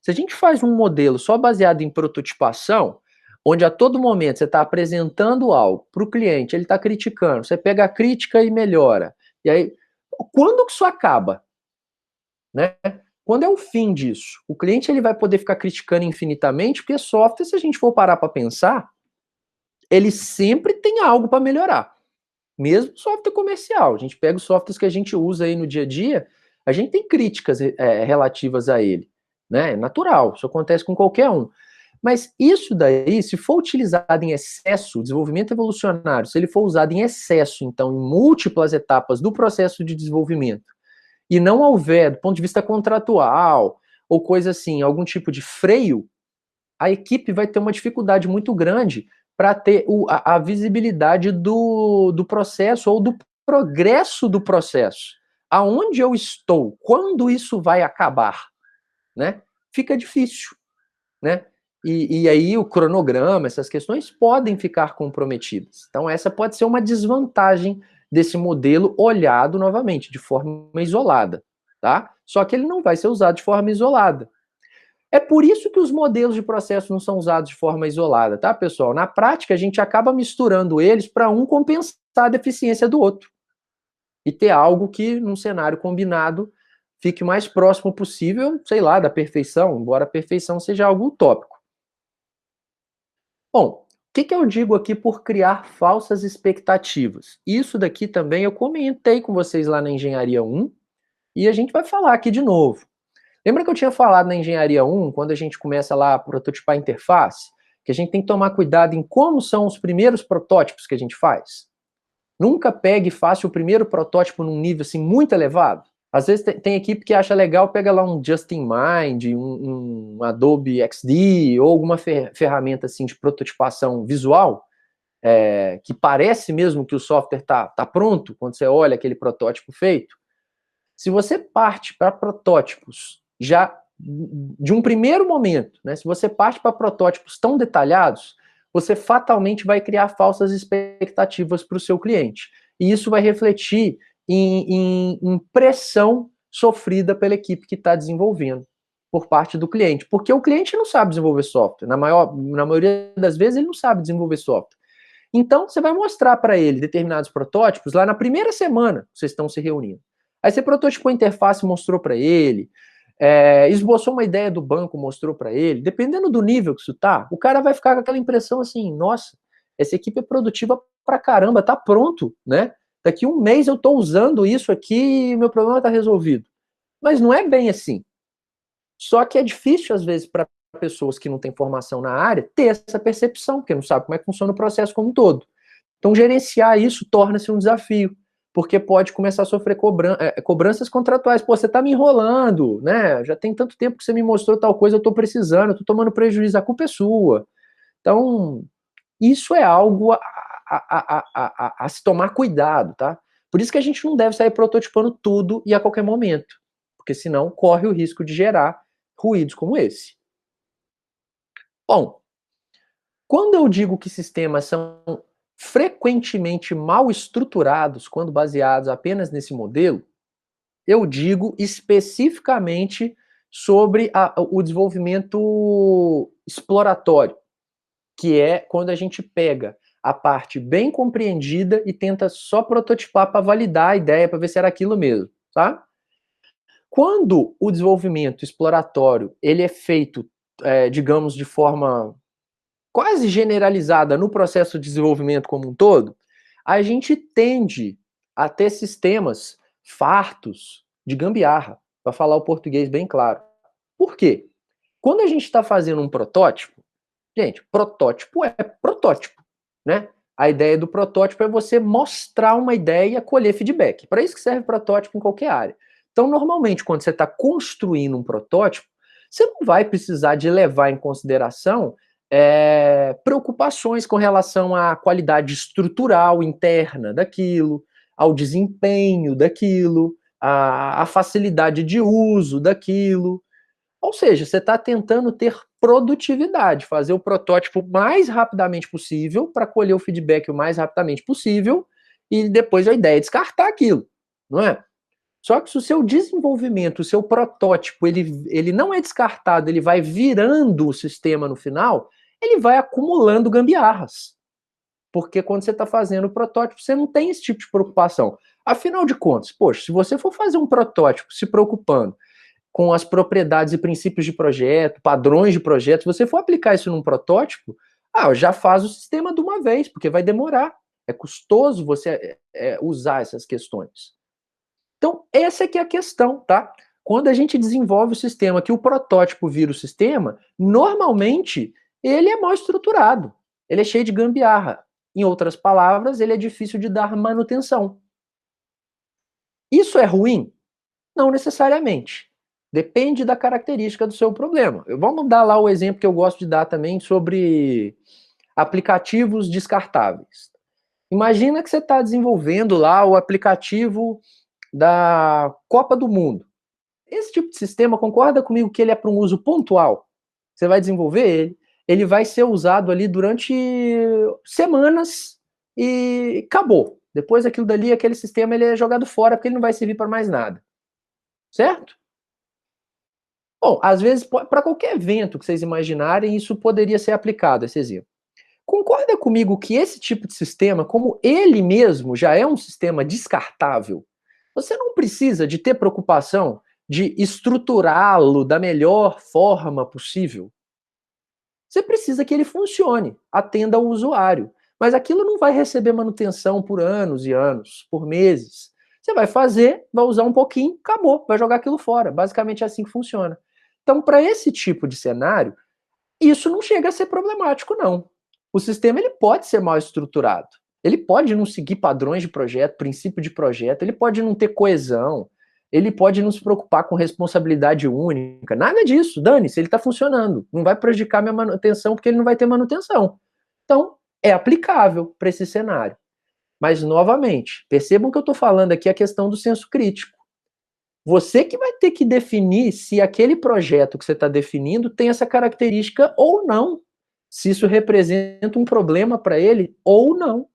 se a gente faz um modelo só baseado em prototipação, onde a todo momento você está apresentando algo para o cliente, ele está criticando, você pega a crítica e melhora. E aí, quando que isso acaba? Né? Quando é o fim disso? O cliente ele vai poder ficar criticando infinitamente, porque software, se a gente for parar para pensar, ele sempre tem algo para melhorar. Mesmo software comercial. A gente pega os softwares que a gente usa aí no dia a dia, a gente tem críticas relativas a ele. Né? É natural, isso acontece com qualquer um. Mas isso daí, se for utilizado em excesso, desenvolvimento evolucionário, se ele for usado em excesso, então, em múltiplas etapas do processo de desenvolvimento, e não houver, do ponto de vista contratual, ou coisa assim, algum tipo de freio, a equipe vai ter uma dificuldade muito grande para ter a visibilidade do processo ou do progresso do processo. Aonde eu estou? Quando isso vai acabar? Né? Fica difícil. Né? E aí o cronograma, essas questões podem ficar comprometidas. Então essa pode ser uma desvantagem desse modelo olhado novamente, de forma isolada. Tá? Só que ele não vai ser usado de forma isolada. É por isso que os modelos de processo não são usados de forma isolada, tá, pessoal? Na prática, a gente acaba misturando eles para um compensar a deficiência do outro. E ter algo que, num cenário combinado, fique o mais próximo possível, sei lá, da perfeição, embora a perfeição seja algo utópico. Bom, o que eu digo aqui por criar falsas expectativas? Isso daqui também eu comentei com vocês lá na Engenharia 1 e a gente vai falar aqui de novo. Lembra que eu tinha falado na Engenharia 1, quando a gente começa lá a prototipar a interface, que a gente tem que tomar cuidado em como são os primeiros protótipos que a gente faz? Nunca pegue e faça o primeiro protótipo num nível assim muito elevado. Às vezes tem equipe que acha legal, pega lá um Just in Mind, um Adobe XD ou alguma ferramenta assim de prototipação visual, que parece mesmo que o software tá pronto quando você olha aquele protótipo feito. Se você parte para protótipos já de um primeiro momento, né, se você parte para protótipos tão detalhados, você fatalmente vai criar falsas expectativas para o seu cliente. E isso vai refletir em pressão sofrida pela equipe que está desenvolvendo por parte do cliente. Porque o cliente não sabe desenvolver software. Na maioria das vezes, ele não sabe desenvolver software. Então, você vai mostrar para ele determinados protótipos lá na primeira semana que vocês estão se reunindo. Aí você prototipou a interface, mostrou para ele, esboçou uma ideia do banco, mostrou para ele. Dependendo do nível que isso tá, o cara vai ficar com aquela impressão assim, nossa, essa equipe é produtiva pra caramba, tá pronto, né? Daqui um mês eu tô usando isso aqui e meu problema tá resolvido. Mas não é bem assim. Só que é difícil, às vezes, para pessoas que não têm formação na área, ter essa percepção, porque não sabe como é que funciona o processo como um todo. Então, gerenciar isso torna-se um desafio, porque pode começar a sofrer cobranças contratuais. Pô, você está me enrolando, né? Já tem tanto tempo que você me mostrou tal coisa, eu estou precisando, eu estou tomando prejuízo, a culpa é sua. Então, isso é algo a se tomar cuidado, tá? Por isso que a gente não deve sair prototipando tudo e a qualquer momento, porque senão corre o risco de gerar ruídos como esse. Bom, quando eu digo que sistemas são frequentemente mal estruturados quando baseados apenas nesse modelo, eu digo especificamente sobre o desenvolvimento exploratório, que é quando a gente pega a parte bem compreendida e tenta só prototipar para validar a ideia, para ver se era aquilo mesmo, tá? Quando o desenvolvimento exploratório ele é feito, digamos, de forma quase generalizada no processo de desenvolvimento como um todo, a gente tende a ter sistemas fartos de gambiarra, para falar o português bem claro. Por quê? Quando a gente está fazendo um protótipo, gente, protótipo é protótipo, né? A ideia do protótipo é você mostrar uma ideia e colher feedback. Para isso que serve protótipo em qualquer área. Então, normalmente, quando você está construindo um protótipo, você não vai precisar de levar em consideração preocupações com relação à qualidade estrutural interna daquilo, ao desempenho daquilo, a facilidade de uso daquilo. Ou seja, você está tentando ter produtividade, fazer o protótipo mais rapidamente possível para colher o feedback o mais rapidamente possível e depois a ideia é descartar aquilo, não é? Só que se o seu desenvolvimento, o seu protótipo, ele não é descartado, ele vai virando o sistema no final, ele vai acumulando gambiarras. Porque quando você está fazendo o protótipo, você não tem esse tipo de preocupação. Afinal de contas, poxa, se você for fazer um protótipo se preocupando com as propriedades e princípios de projeto, padrões de projeto, se você for aplicar isso num protótipo, já faz o sistema de uma vez, porque vai demorar. É custoso você usar essas questões. Então, essa é que é a questão, tá? Quando a gente desenvolve o sistema, que o protótipo vira o sistema, normalmente ele é mal estruturado, ele é cheio de gambiarra. Em outras palavras, ele é difícil de dar manutenção. Isso é ruim? Não necessariamente. Depende da característica do seu problema. Vamos dar lá o exemplo que eu gosto de dar também sobre aplicativos descartáveis. Imagina que você está desenvolvendo lá o aplicativo da Copa do Mundo. Esse tipo de sistema, concorda comigo que ele é para um uso pontual? Você vai desenvolver ele vai ser usado ali durante semanas e acabou. Depois aquilo dali, aquele sistema, ele é jogado fora porque ele não vai servir para mais nada. Certo? Bom, às vezes, para qualquer evento que vocês imaginarem, isso poderia ser aplicado, esse exemplo. Concorda comigo que esse tipo de sistema, como ele mesmo já é um sistema descartável, você não precisa de ter preocupação de estruturá-lo da melhor forma possível. Você precisa que ele funcione, atenda ao usuário. Mas aquilo não vai receber manutenção por anos e anos, por meses. Você vai fazer, vai usar um pouquinho, acabou, vai jogar aquilo fora. Basicamente é assim que funciona. Então, para esse tipo de cenário, isso não chega a ser problemático, não. O sistema ele pode ser mal estruturado. Ele pode não seguir padrões de projeto, princípio de projeto, ele pode não ter coesão, ele pode não se preocupar com responsabilidade única, nada disso. Dane-se, ele está funcionando. Não vai prejudicar minha manutenção porque ele não vai ter manutenção. Então, é aplicável para esse cenário. Mas, novamente, percebam que eu estou falando aqui a questão do senso crítico. Você que vai ter que definir se aquele projeto que você está definindo tem essa característica ou não. Se isso representa um problema para ele ou não.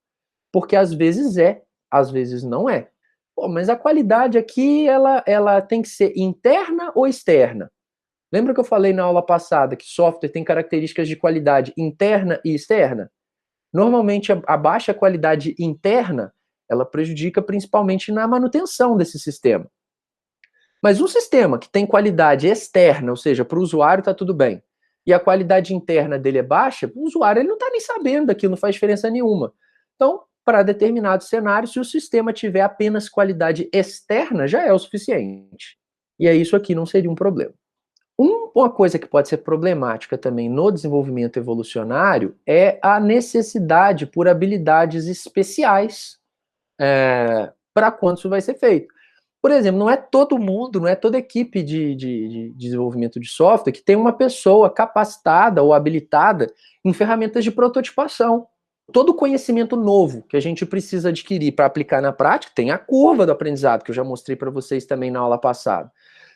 Porque às vezes às vezes não é. Pô, mas a qualidade aqui, ela tem que ser interna ou externa? Lembra que eu falei na aula passada que software tem características de qualidade interna e externa? Normalmente, a baixa qualidade interna, ela prejudica principalmente na manutenção desse sistema. Mas um sistema que tem qualidade externa, ou seja, para o usuário está tudo bem, e a qualidade interna dele é baixa, o usuário ele não está nem sabendo daquilo, não faz diferença nenhuma. Então, para determinado cenário, se o sistema tiver apenas qualidade externa, já é o suficiente. E aí isso aqui não seria um problema. Uma coisa que pode ser problemática também no desenvolvimento evolucionário é a necessidade por habilidades especiais para quando isso vai ser feito. Por exemplo, não é todo mundo, não é toda equipe de desenvolvimento de software que tem uma pessoa capacitada ou habilitada em ferramentas de prototipação. Todo conhecimento novo que a gente precisa adquirir para aplicar na prática tem a curva do aprendizado, que eu já mostrei para vocês também na aula passada.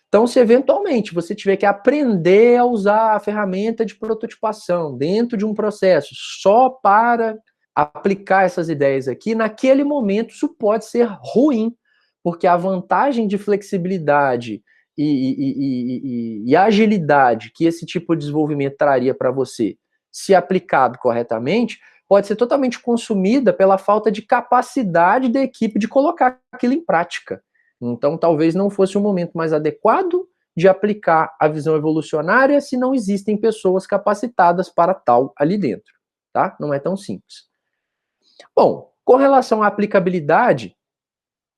Então, se eventualmente você tiver que aprender a usar a ferramenta de prototipação dentro de um processo só para aplicar essas ideias aqui, naquele momento isso pode ser ruim, porque a vantagem de flexibilidade e agilidade que esse tipo de desenvolvimento traria para você, se aplicado corretamente, pode ser totalmente consumida pela falta de capacidade da equipe de colocar aquilo em prática. Então, talvez não fosse o momento mais adequado de aplicar a visão evolucionária se não existem pessoas capacitadas para tal ali dentro, tá? Não é tão simples. Bom, com relação à aplicabilidade,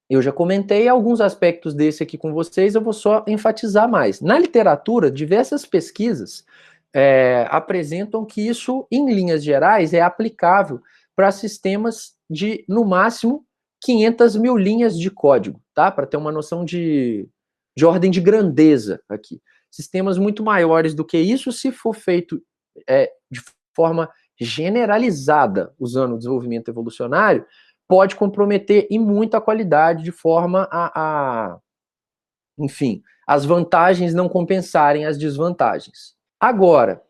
eu já comentei alguns aspectos desse aqui com vocês, eu vou só enfatizar mais. Na literatura, diversas pesquisas apresentam que isso, em linhas gerais, é aplicável para sistemas de, no máximo, 500 mil linhas de código, tá? Para ter uma noção de ordem de grandeza aqui. Sistemas muito maiores do que isso, se for feito de forma generalizada, usando o desenvolvimento evolucionário, pode comprometer e muito a qualidade de forma enfim, as vantagens não compensarem as desvantagens. Agora,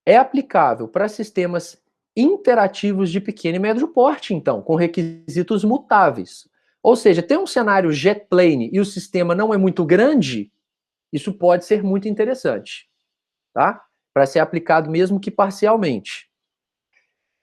é aplicável para sistemas interativos de pequeno e médio porte, então, com requisitos mutáveis. Ou seja, tem um cenário jet plane e o sistema não é muito grande, isso pode ser muito interessante, tá? Para ser aplicado mesmo que parcialmente.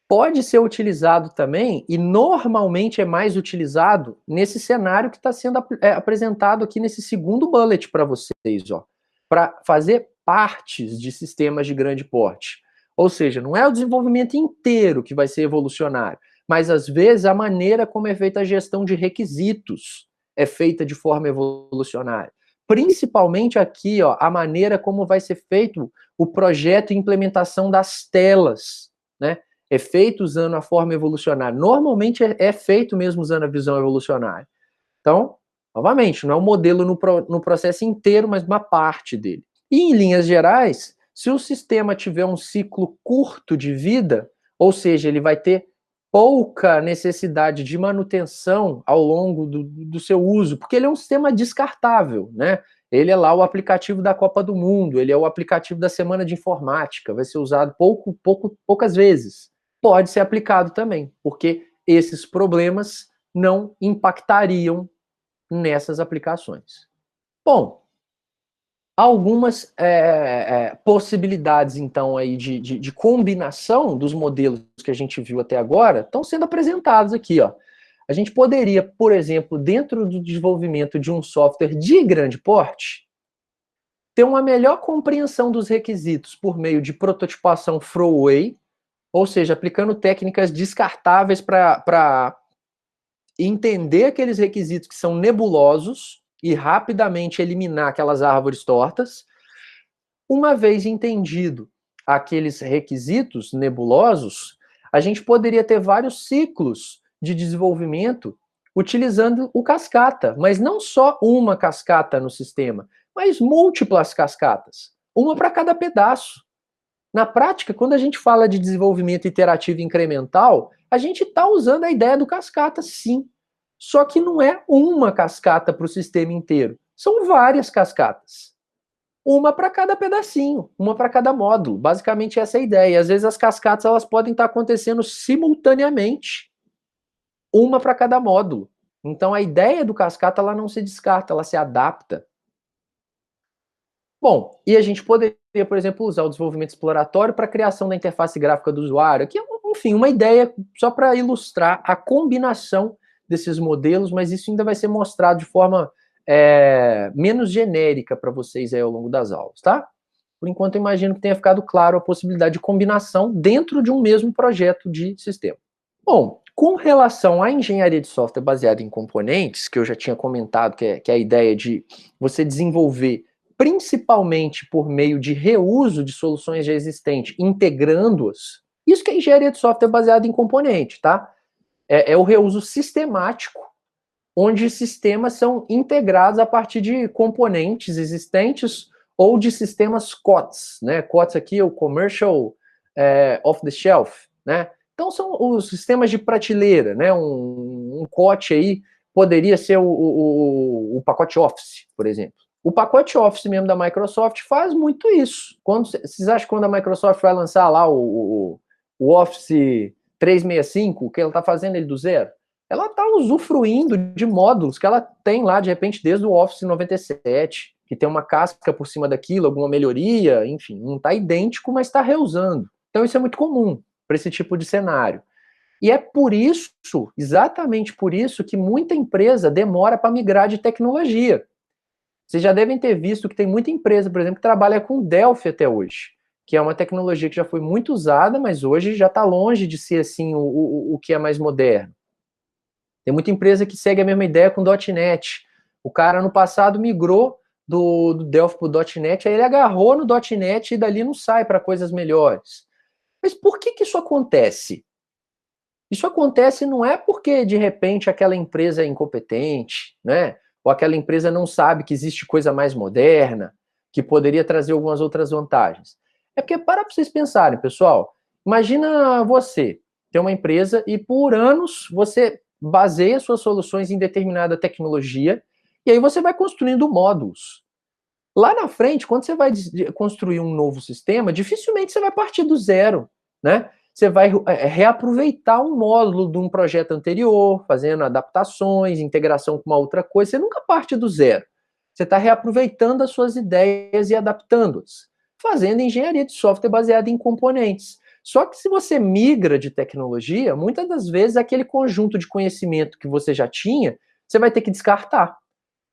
Pode ser utilizado também, e normalmente é mais utilizado, nesse cenário que está sendo apresentado aqui nesse segundo bullet para vocês, ó, para fazer partes de sistemas de grande porte. Ou seja, não é o desenvolvimento inteiro que vai ser evolucionário, mas às vezes a maneira como é feita a gestão de requisitos é feita de forma evolucionária. Principalmente aqui, ó, a maneira como vai ser feito o projeto e implementação das telas, né? É feito usando a forma evolucionária. Normalmente é feito mesmo usando a visão evolucionária. Então, novamente, não é um modelo no processo inteiro, mas uma parte dele. E em linhas gerais, se o sistema tiver um ciclo curto de vida, ou seja, ele vai ter pouca necessidade de manutenção ao longo do seu uso, porque ele é um sistema descartável, né? Ele é lá o aplicativo da Copa do Mundo, ele é o aplicativo da Semana de Informática, vai ser usado poucas vezes. Pode ser aplicado também, porque esses problemas não impactariam nessas aplicações. Bom, algumas possibilidades, então, aí de combinação dos modelos que a gente viu até agora estão sendo apresentados aqui, ó. A gente poderia, por exemplo, dentro do desenvolvimento de um software de grande porte, ter uma melhor compreensão dos requisitos por meio de prototipação throwaway, ou seja, aplicando técnicas descartáveis para entender aqueles requisitos que são nebulosos e rapidamente eliminar aquelas árvores tortas. Uma vez entendido aqueles requisitos nebulosos, a gente poderia ter vários ciclos de desenvolvimento utilizando o cascata, mas não só uma cascata no sistema, mas múltiplas cascatas, uma para cada pedaço. Na prática, quando a gente fala de desenvolvimento iterativo incremental, a gente está usando a ideia do cascata, sim. Só que não é uma cascata para o sistema inteiro. São várias cascatas. Uma para cada pedacinho, uma para cada módulo. Basicamente essa é a ideia. E às vezes as cascatas elas podem estar acontecendo simultaneamente, uma para cada módulo. Então a ideia do cascata ela não se descarta, ela se adapta. Bom, e a gente poderia, por exemplo, usar o desenvolvimento exploratório para a criação da interface gráfica do usuário, que é, enfim, uma ideia só para ilustrar a combinação desses modelos, mas isso ainda vai ser mostrado de forma menos genérica para vocês aí ao longo das aulas, tá? Por enquanto, eu imagino que tenha ficado claro a possibilidade de combinação dentro de um mesmo projeto de sistema. Bom, com relação à engenharia de software baseada em componentes, que eu já tinha comentado, que é a ideia de você desenvolver principalmente por meio de reuso de soluções já existentes, integrando-as. Isso que é engenharia de software baseada em componente, tá? É o reuso sistemático, onde sistemas são integrados a partir de componentes existentes ou de sistemas COTS, né? COTS aqui é o Commercial Off the Shelf, né? Então são os sistemas de prateleira, né? Um COT aí poderia ser o pacote Office, por exemplo. O pacote Office mesmo da Microsoft faz muito isso. Vocês acham que quando a Microsoft vai lançar lá o Office 365, o que ela está fazendo ele do zero? Ela está usufruindo de módulos que ela tem lá, de repente, desde o Office 97, que tem uma casca por cima daquilo, alguma melhoria, enfim, não está idêntico, mas está reusando. Então isso é muito comum para esse tipo de cenário. E é por isso, exatamente por isso, que muita empresa demora para migrar de tecnologia. Vocês já devem ter visto que tem muita empresa, por exemplo, que trabalha com Delphi até hoje, que é uma tecnologia que já foi muito usada, mas hoje já está longe de ser assim o que é mais moderno. Tem muita empresa que segue a mesma ideia com .NET. O cara no passado migrou do Delphi para o .NET, aí ele agarrou no .NET e dali não sai para coisas melhores. Mas por que isso acontece? Isso acontece não é porque, de repente, aquela empresa é incompetente, né? Ou aquela empresa não sabe que existe coisa mais moderna, que poderia trazer algumas outras vantagens. É porque, para vocês pensarem, pessoal, imagina você ter uma empresa e por anos você baseia suas soluções em determinada tecnologia, e aí você vai construindo módulos. Lá na frente, quando você vai construir um novo sistema, dificilmente você vai partir do zero, né? Você vai reaproveitar um módulo de um projeto anterior, fazendo adaptações, integração com uma outra coisa. Você nunca parte do zero. Você está reaproveitando as suas ideias e adaptando-as, fazendo engenharia de software baseada em componentes. Só que se você migra de tecnologia, muitas das vezes aquele conjunto de conhecimento que você já tinha, você vai ter que descartar,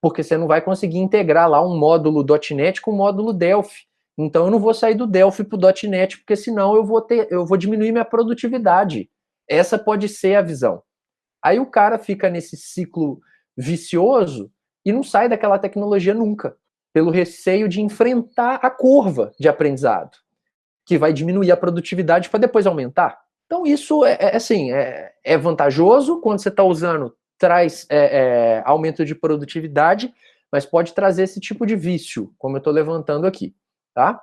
porque você não vai conseguir integrar lá um módulo .NET com um módulo Delphi. Então eu não vou sair do Delphi para o .NET, porque senão eu vou diminuir minha produtividade. Essa pode ser a visão. Aí o cara fica nesse ciclo vicioso e não sai daquela tecnologia nunca, pelo receio de enfrentar a curva de aprendizado, que vai diminuir a produtividade para depois aumentar. Então isso é vantajoso quando você está usando, traz aumento de produtividade, mas pode trazer esse tipo de vício, como eu estou levantando aqui, tá?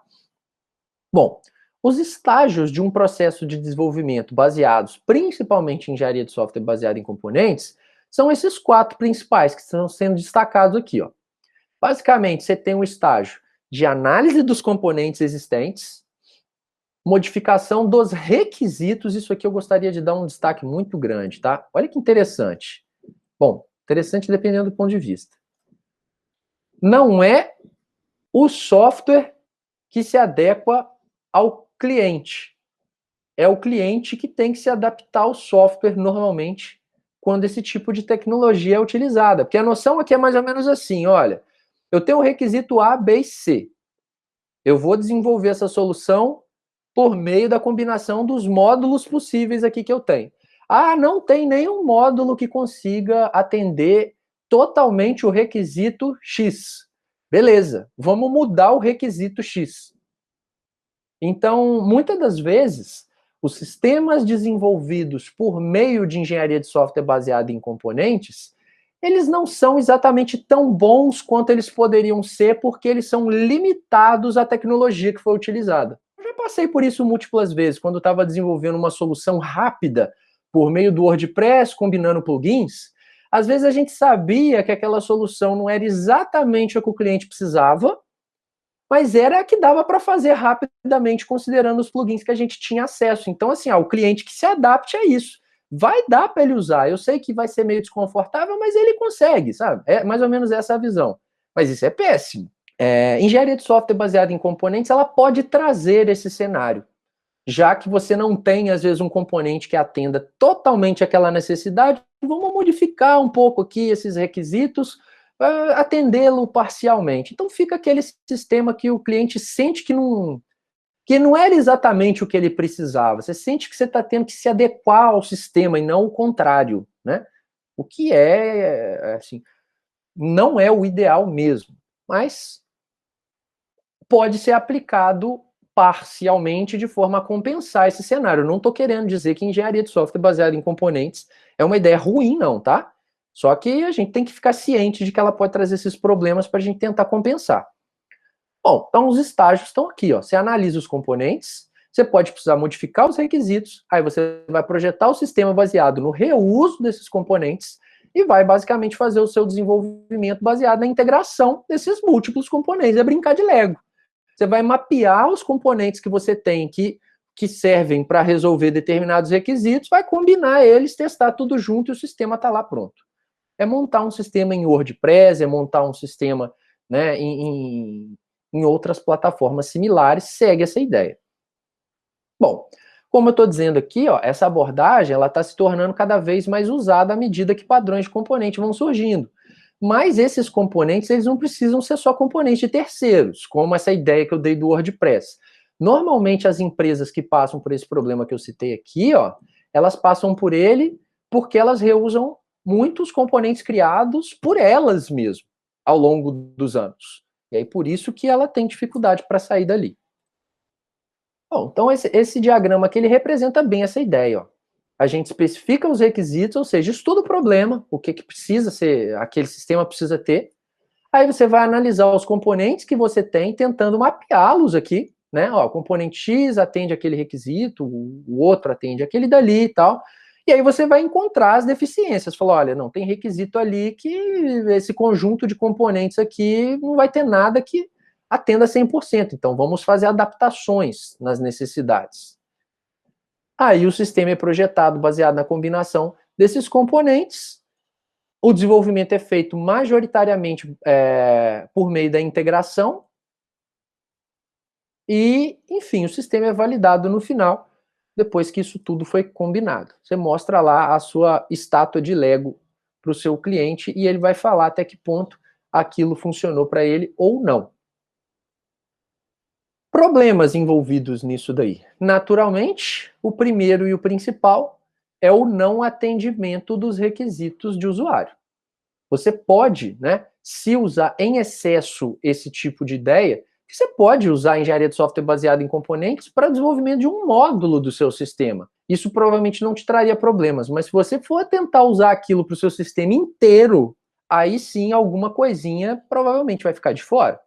Bom, os estágios de um processo de desenvolvimento baseados principalmente em engenharia de software baseada em componentes são esses 4 principais que estão sendo destacados aqui, ó. Basicamente, você tem um estágio de análise dos componentes existentes, modificação dos requisitos, isso aqui eu gostaria de dar um destaque muito grande, tá? Olha que interessante. Bom, interessante dependendo do ponto de vista. Não é o software que se adequa ao cliente. É o cliente que tem que se adaptar ao software normalmente quando esse tipo de tecnologia é utilizada. Porque a noção aqui é mais ou menos assim, olha, eu tenho o requisito A, B e C. Eu vou desenvolver essa solução por meio da combinação dos módulos possíveis aqui que eu tenho. Ah, não tem nenhum módulo que consiga atender totalmente o requisito X. Beleza, vamos mudar o requisito X. Então, muitas das vezes, os sistemas desenvolvidos por meio de engenharia de software baseada em componentes, eles não são exatamente tão bons quanto eles poderiam ser, porque eles são limitados à tecnologia que foi utilizada. Eu já passei por isso múltiplas vezes, quando estava desenvolvendo uma solução rápida por meio do WordPress, combinando plugins. Às vezes a gente sabia que aquela solução não era exatamente o que o cliente precisava, mas era a que dava para fazer rapidamente, considerando os plugins que a gente tinha acesso. Então, assim, o cliente que se adapte a isso. Vai dar para ele usar. Eu sei que vai ser meio desconfortável, mas ele consegue, sabe? É mais ou menos essa a visão. Mas isso é péssimo. Engenharia de software baseada em componentes, ela pode trazer esse cenário, já que você não tem, às vezes, um componente que atenda totalmente aquela necessidade, vamos modificar um pouco aqui esses requisitos, atendê-lo parcialmente. Então fica aquele sistema que o cliente sente que não era exatamente o que ele precisava. Você sente que você está tendo que se adequar ao sistema e não o contrário, né? O que assim, não é o ideal mesmo, mas pode ser aplicado parcialmente de forma a compensar esse cenário. Eu não estou querendo dizer que engenharia de software baseada em componentes é uma ideia ruim, não, tá? Só que a gente tem que ficar ciente de que ela pode trazer esses problemas para a gente tentar compensar. Bom, então os estágios estão aqui, ó. Você analisa os componentes, você pode precisar modificar os requisitos, aí você vai projetar o sistema baseado no reuso desses componentes e vai basicamente fazer o seu desenvolvimento baseado na integração desses múltiplos componentes. É brincar de Lego. Você vai mapear os componentes que você tem que servem para resolver determinados requisitos, vai combinar eles, testar tudo junto e o sistema está lá pronto. É montar um sistema em WordPress, é montar um sistema, né, em outras plataformas similares, segue essa ideia. Bom, como eu estou dizendo aqui, ó, essa abordagem ela está se tornando cada vez mais usada à medida que padrões de componente vão surgindo. Mas esses componentes, eles não precisam ser só componentes de terceiros, como essa ideia que eu dei do WordPress. Normalmente, as empresas que passam por esse problema que eu citei aqui, ó, elas passam por ele porque elas reusam muitos componentes criados por elas mesmo, ao longo dos anos. E aí, por isso que ela tem dificuldade para sair dali. Bom, então esse diagrama aqui, ele representa bem essa ideia, ó. A gente especifica os requisitos, ou seja, estuda o problema, o que precisa ser, aquele sistema precisa ter. Aí você vai analisar os componentes que você tem, tentando mapeá-los aqui, né? Ó, o componente X atende aquele requisito, o outro atende aquele dali e tal. E aí você vai encontrar as deficiências. Fala, olha, não, tem requisito ali que esse conjunto de componentes aqui não vai ter nada que atenda 100%. Então vamos fazer adaptações nas necessidades. Aí o sistema é projetado baseado na combinação desses componentes. O desenvolvimento é feito majoritariamente por meio da integração. E, enfim, o sistema é validado no final, depois que isso tudo foi combinado. Você mostra lá a sua estátua de Lego para o seu cliente e ele vai falar até que ponto aquilo funcionou para ele ou não. Problemas envolvidos nisso daí. Naturalmente, o primeiro e o principal é o não atendimento dos requisitos de usuário. Você pode, né, se usar em excesso esse tipo de ideia, você pode usar a engenharia de software baseada em componentes para desenvolvimento de um módulo do seu sistema. Isso provavelmente não te traria problemas, mas se você for tentar usar aquilo para o seu sistema inteiro, aí sim alguma coisinha provavelmente vai ficar de fora.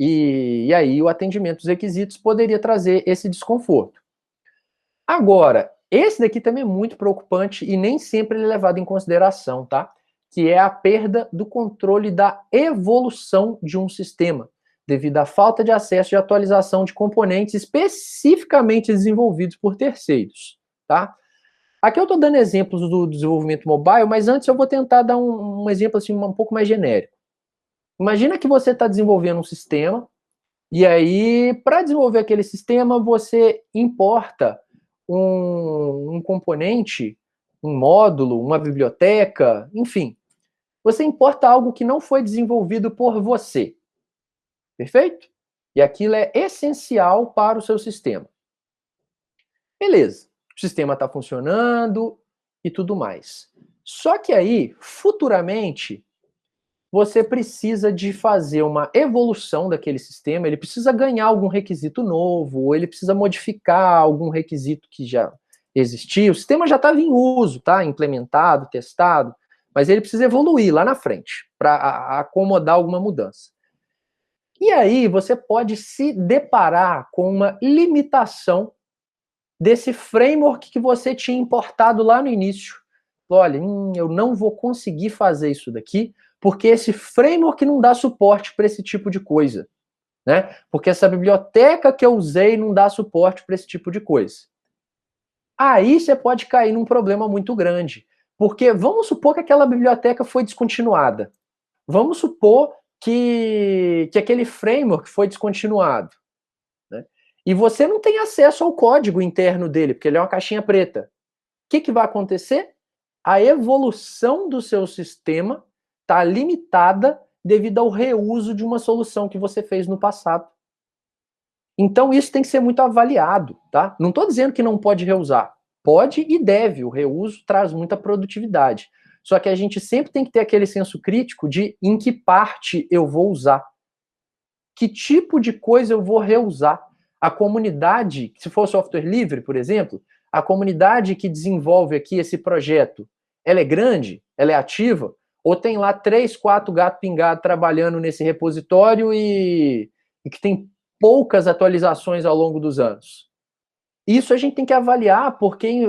E aí o atendimento dos requisitos poderia trazer esse desconforto. Agora, esse daqui também é muito preocupante e nem sempre ele é levado em consideração, tá? Que é a perda do controle da evolução de um sistema, devido à falta de acesso e atualização de componentes especificamente desenvolvidos por terceiros, tá? Aqui eu estou dando exemplos do desenvolvimento mobile, mas antes eu vou tentar dar um exemplo assim, um pouco mais genérico. Imagina que você está desenvolvendo um sistema, e aí, para desenvolver aquele sistema, você importa um componente, um módulo, uma biblioteca, enfim. Você importa algo que não foi desenvolvido por você. Perfeito? E aquilo é essencial para o seu sistema. Beleza. O sistema está funcionando e tudo mais. Só que aí, futuramente, você precisa de fazer uma evolução daquele sistema, ele precisa ganhar algum requisito novo, ou ele precisa modificar algum requisito que já existia. O sistema já estava em uso, tá? Implementado, testado, mas ele precisa evoluir lá na frente para acomodar alguma mudança. E aí você pode se deparar com uma limitação desse framework que você tinha importado lá no início. Olha, eu não vou conseguir fazer isso daqui, porque esse framework não dá suporte para esse tipo de coisa, né? Porque essa biblioteca que eu usei não dá suporte para esse tipo de coisa. Aí você pode cair num problema muito grande, porque vamos supor que aquela biblioteca foi descontinuada. Vamos supor que aquele framework foi descontinuado, né? E você não tem acesso ao código interno dele, porque ele é uma caixinha preta. O que vai acontecer? A evolução do seu sistema está limitada devido ao reuso de uma solução que você fez no passado. Então isso tem que ser muito avaliado, tá? Não estou dizendo que não pode reusar. Pode e deve, o reuso traz muita produtividade. Só que a gente sempre tem que ter aquele senso crítico de em que parte eu vou usar. Que tipo de coisa eu vou reusar? A comunidade, se for software livre, por exemplo, a comunidade que desenvolve aqui esse projeto, ela é grande? Ela é ativa? Ou tem lá 3, 4 gatos pingados trabalhando nesse repositório e que tem poucas atualizações ao longo dos anos? Isso a gente tem que avaliar, porque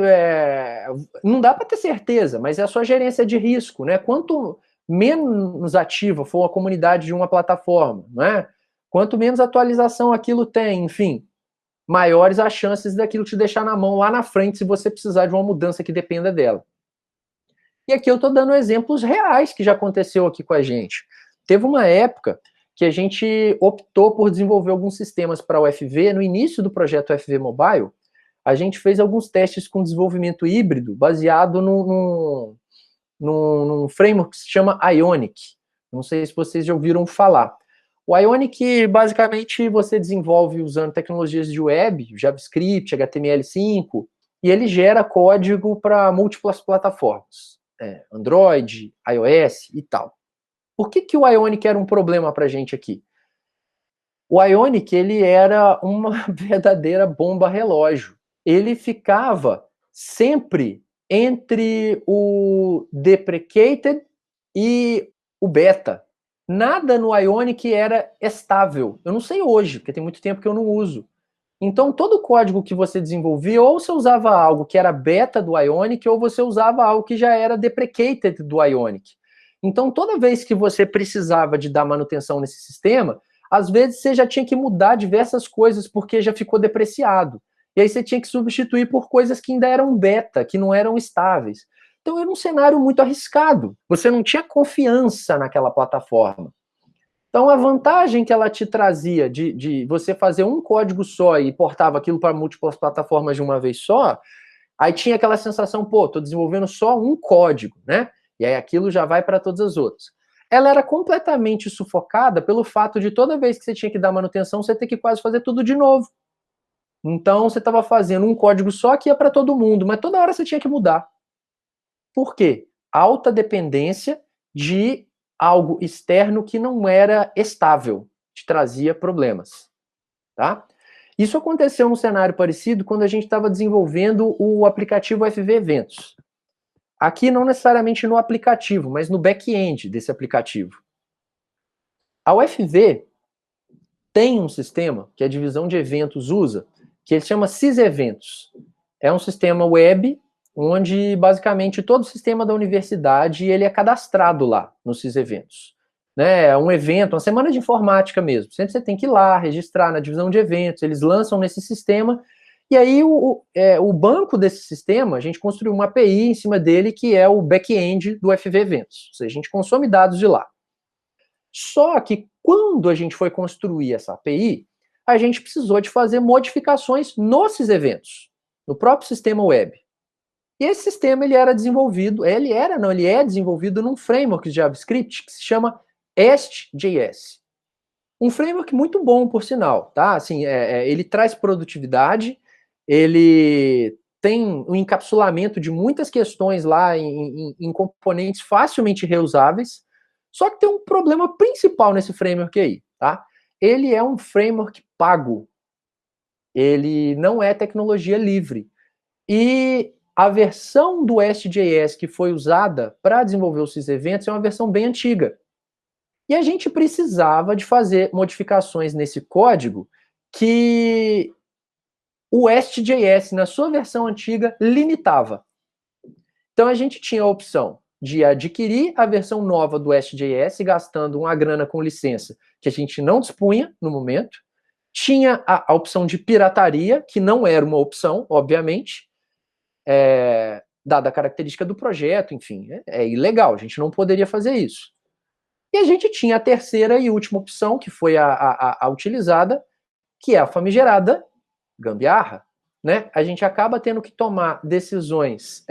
não dá para ter certeza, mas é a sua gerência de risco, né? Quanto menos ativa for a comunidade de uma plataforma, né? Quanto menos atualização aquilo tem, enfim, maiores as chances daquilo te deixar na mão lá na frente se você precisar de uma mudança que dependa dela. E aqui eu estou dando exemplos reais que já aconteceu aqui com a gente. Teve uma época que a gente optou por desenvolver alguns sistemas para o UFV. No início do projeto UFV Mobile, a gente fez alguns testes com desenvolvimento híbrido baseado num framework que se chama Ionic. Não sei se vocês já ouviram falar. O Ionic, basicamente, você desenvolve usando tecnologias de web, JavaScript, HTML5, e ele gera código para múltiplas plataformas. Android, iOS e tal. Por que o Ionic era um problema para a gente aqui? O Ionic, ele era uma verdadeira bomba relógio. Ele ficava sempre entre o deprecated e o beta. Nada no Ionic era estável. Eu não sei hoje, porque tem muito tempo que eu não uso. Então, todo código que você desenvolvia, ou você usava algo que era beta do Ionic, ou você usava algo que já era deprecated do Ionic. Então, toda vez que você precisava de dar manutenção nesse sistema, às vezes você já tinha que mudar diversas coisas porque já ficou depreciado. E aí você tinha que substituir por coisas que ainda eram beta, que não eram estáveis. Então era um cenário muito arriscado. Você não tinha confiança naquela plataforma. Então, a vantagem que ela te trazia de você fazer um código só e portava aquilo para múltiplas plataformas de uma vez só, aí tinha aquela sensação, pô, estou desenvolvendo só um código, né? E aí aquilo já vai para todas as outras. Ela era completamente sufocada pelo fato de toda vez que você tinha que dar manutenção, você ter que quase fazer tudo de novo. Então, você estava fazendo um código só que ia para todo mundo, mas toda hora você tinha que mudar. Por quê? Alta dependência de algo externo que não era estável, te trazia problemas, tá? Isso aconteceu num cenário parecido quando a gente estava desenvolvendo o aplicativo FV Eventos. Aqui não necessariamente no aplicativo, mas no back-end desse aplicativo. A UFV tem um sistema que a divisão de eventos usa, que ele chama SysEventos. É um sistema web onde basicamente todo o sistema da universidade ele é cadastrado lá nos SysEventos. Né? É um evento, uma semana de informática mesmo. Sempre você tem que ir lá, registrar na divisão de eventos, eles lançam nesse sistema, e aí o banco desse sistema, a gente construiu uma API em cima dele, que é o back-end do FV Eventos. Ou seja, a gente consome dados de lá. Só que quando a gente foi construir essa API, a gente precisou de fazer modificações nesses eventos, no próprio sistema web. E esse sistema ele é desenvolvido num framework de JavaScript que se chama Est.js. Um framework muito bom, por sinal, tá? Assim, ele traz produtividade, ele tem um encapsulamento de muitas questões lá em componentes facilmente reusáveis. Só que tem um problema principal nesse framework aí, tá? Ele é um framework pago. Ele não é tecnologia livre. E a versão do Est.js que foi usada para desenvolver os eventos é uma versão bem antiga. E a gente precisava de fazer modificações nesse código que o Est.js, na sua versão antiga, limitava. Então a gente tinha a opção de adquirir a versão nova do Est.js, gastando uma grana com licença que a gente não dispunha no momento. Tinha a opção de pirataria, que não era uma opção, obviamente, dada a característica do projeto, enfim, é ilegal, a gente não poderia fazer isso. E a gente tinha a terceira e última opção, que foi a utilizada, que é a famigerada gambiarra. Né? A gente acaba tendo que tomar decisões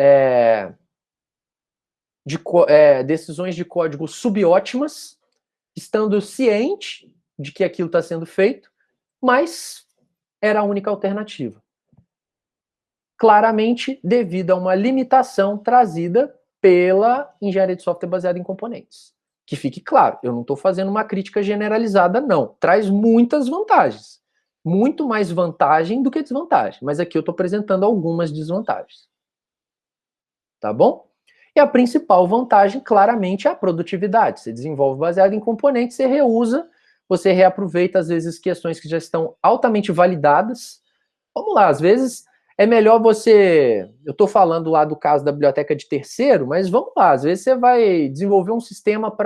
decisões de código subótimas, estando ciente de que aquilo está sendo feito, mas era a única alternativa. Claramente devido a uma limitação trazida pela engenharia de software baseada em componentes. Que fique claro, eu não estou fazendo uma crítica generalizada, não. Traz muitas vantagens. Muito mais vantagem do que desvantagem. Mas aqui eu estou apresentando algumas desvantagens. Tá bom? E a principal vantagem, claramente, é a produtividade. Você desenvolve baseado em componentes, você reusa, você reaproveita, às vezes, questões que já estão altamente validadas. Vamos lá, às vezes é melhor você... Eu estou falando lá do caso da biblioteca de terceiro, mas vamos lá, às vezes você vai desenvolver um sistema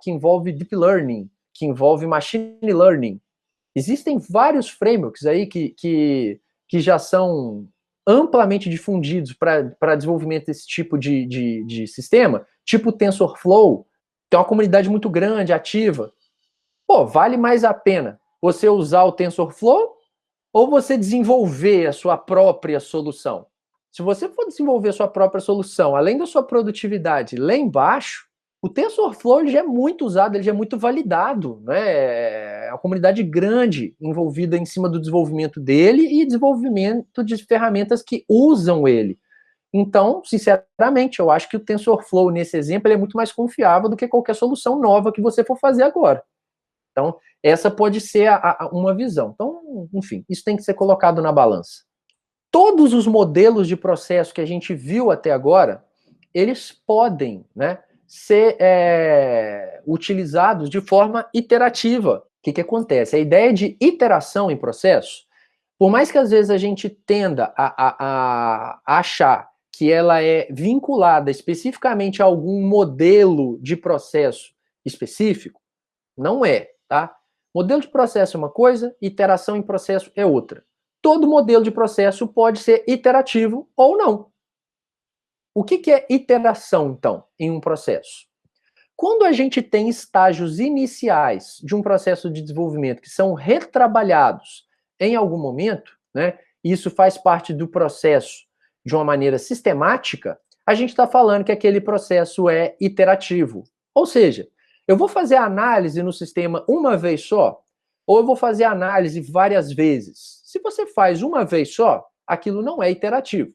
que envolve deep learning, que envolve machine learning. Existem vários frameworks aí que já são amplamente difundidos para desenvolvimento desse tipo de sistema, tipo TensorFlow, tem uma comunidade muito grande, ativa. Pô, vale mais a pena você usar o TensorFlow ou você desenvolver a sua própria solução? Se você for desenvolver a sua própria solução, além da sua produtividade lá embaixo, o TensorFlow ele já é muito usado, ele já é muito validado, né? É uma comunidade grande envolvida em cima do desenvolvimento dele e desenvolvimento de ferramentas que usam ele. Então, sinceramente, eu acho que o TensorFlow, nesse exemplo, ele é muito mais confiável do que qualquer solução nova que você for fazer agora. Então, essa pode ser uma visão. Então, enfim, isso tem que ser colocado na balança. Todos os modelos de processo que a gente viu até agora, eles podem, né, ser utilizados de forma iterativa. O que acontece? A ideia de iteração em processo Por mais que às vezes a gente tenda a achar que ela é vinculada especificamente a algum modelo de processo específico, não é, tá? Modelo de processo é uma coisa, iteração em processo é outra. Todo modelo de processo pode ser iterativo ou não. O que é iteração, então, em um processo? Quando a gente tem estágios iniciais de um processo de desenvolvimento que são retrabalhados em algum momento, né, e isso faz parte do processo de uma maneira sistemática, a gente está falando que aquele processo é iterativo. Ou seja, eu vou fazer a análise no sistema uma vez só, ou eu vou fazer a análise várias vezes. Se você faz uma vez só, aquilo não é iterativo.